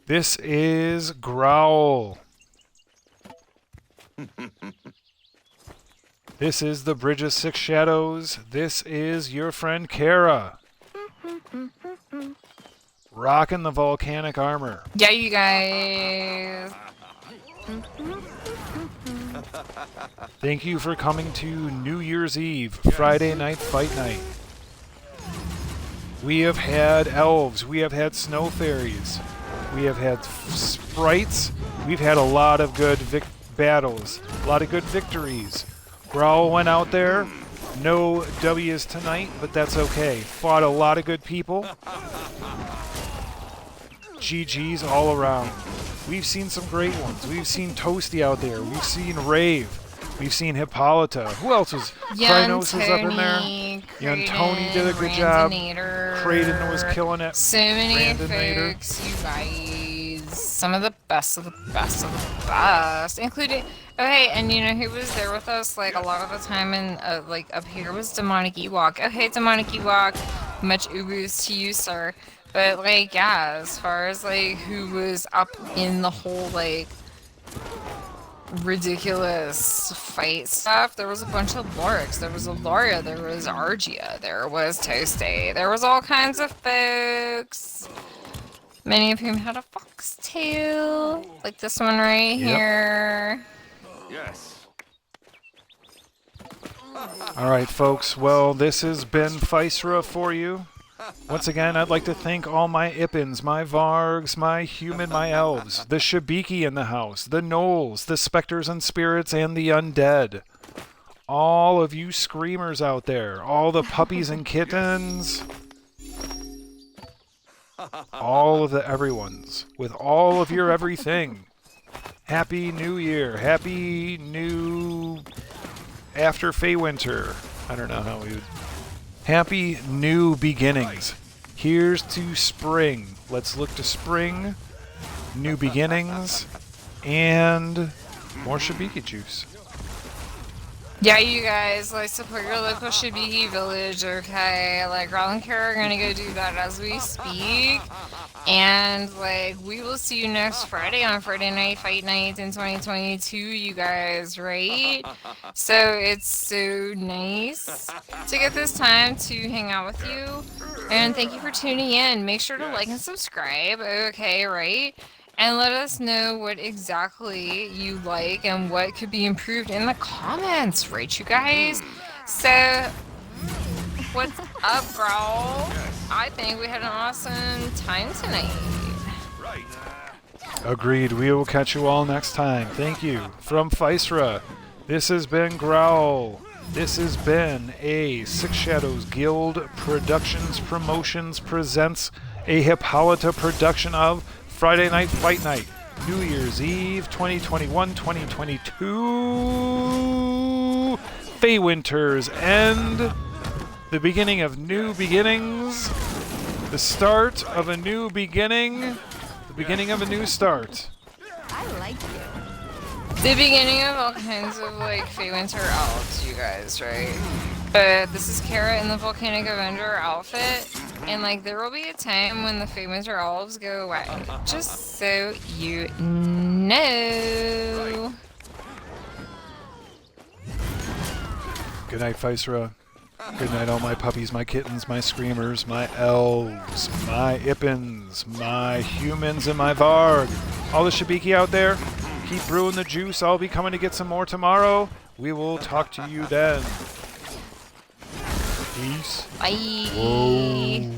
This is Growl. This is the Bridge of Six Shadows. This is your friend Kara. Rocking the volcanic armor. Yeah, you guys. Thank you for coming to New Year's Eve, Friday night fight night. We have had elves, we have had snow fairies, we have had sprites, we've had a lot of good battles, a lot of good victories. Growl went out there, no W's tonight, but that's okay. Fought a lot of good people. GG's all around. We've seen some great ones. We've seen Toasty out there. We've seen Rave. We've seen Hippolyta. Who else was? Krynos was up in there. Young Tony did a good job. Creighton was killing it. So many Randinator. folks, you guys. Some of the best of the best of the best, including. Oh hey, and you know who was there with us like a lot of the time and like up here was Demonic Ewok. Oh hey, Demonic Ewok, much ubus to you, sir. But like yeah, as far as like who was up in the whole like ridiculous fight stuff, there was a bunch of Lorix, there was Aloria, there was Argia, there was Toasty, there was all kinds of folks. Many of whom had a foxtail, like this one right here. Yes. All right, folks. Well, this has been Physera for you. Once again, I'd like to thank all my Ippins, my Vargs, my human, my elves, the Shabiki in the house, the Gnolls, the Spectres and Spirits, and the Undead. All of you screamers out there, all the puppies and kittens, all of the everyones, with all of your everything. Happy New Year. Happy New... After Feywinter. I don't know how we would... Happy New Beginnings. Here's to spring. Let's look to spring, new beginnings, and more Shabiki juice. Yeah, you guys, like, support your local Shibiki village, okay? Like, Raul and Kara are gonna go do that as we speak. And, like, we will see you next Friday on Friday Night Fight Night in 2022, you guys, right? So, it's so nice to get this time to hang out with you. And thank you for tuning in. Make sure to like and subscribe, okay, right? And let us know what exactly you like and what could be improved in the comments, right, you guys? So, what's up, Growl? I think we had an awesome time tonight. Agreed. We will catch you all next time. Thank you. From Physera, this has been Growl. This has been a Six Shadows Guild Productions Promotions presents a Hippolyta production of Friday Night Fight Night, New Year's Eve 2021-2022, Feywinter's End, the beginning of new beginnings, the start of a new beginning, the beginning of a new start. I like you. The beginning of all kinds of, like, Feywinter elves, you guys, right? But this is Kara in the Volcanic Avenger outfit, and, like, there will be a time when the Feywinter elves go away. Just so you know. Good night, Physera. Good night, all my puppies, my kittens, my screamers, my elves, my Ippins, my humans, and my Varg. All the Shabiki out there, keep brewing the juice. I'll be coming to get some more tomorrow. We will talk to you then. Peace. Bye. Whoa.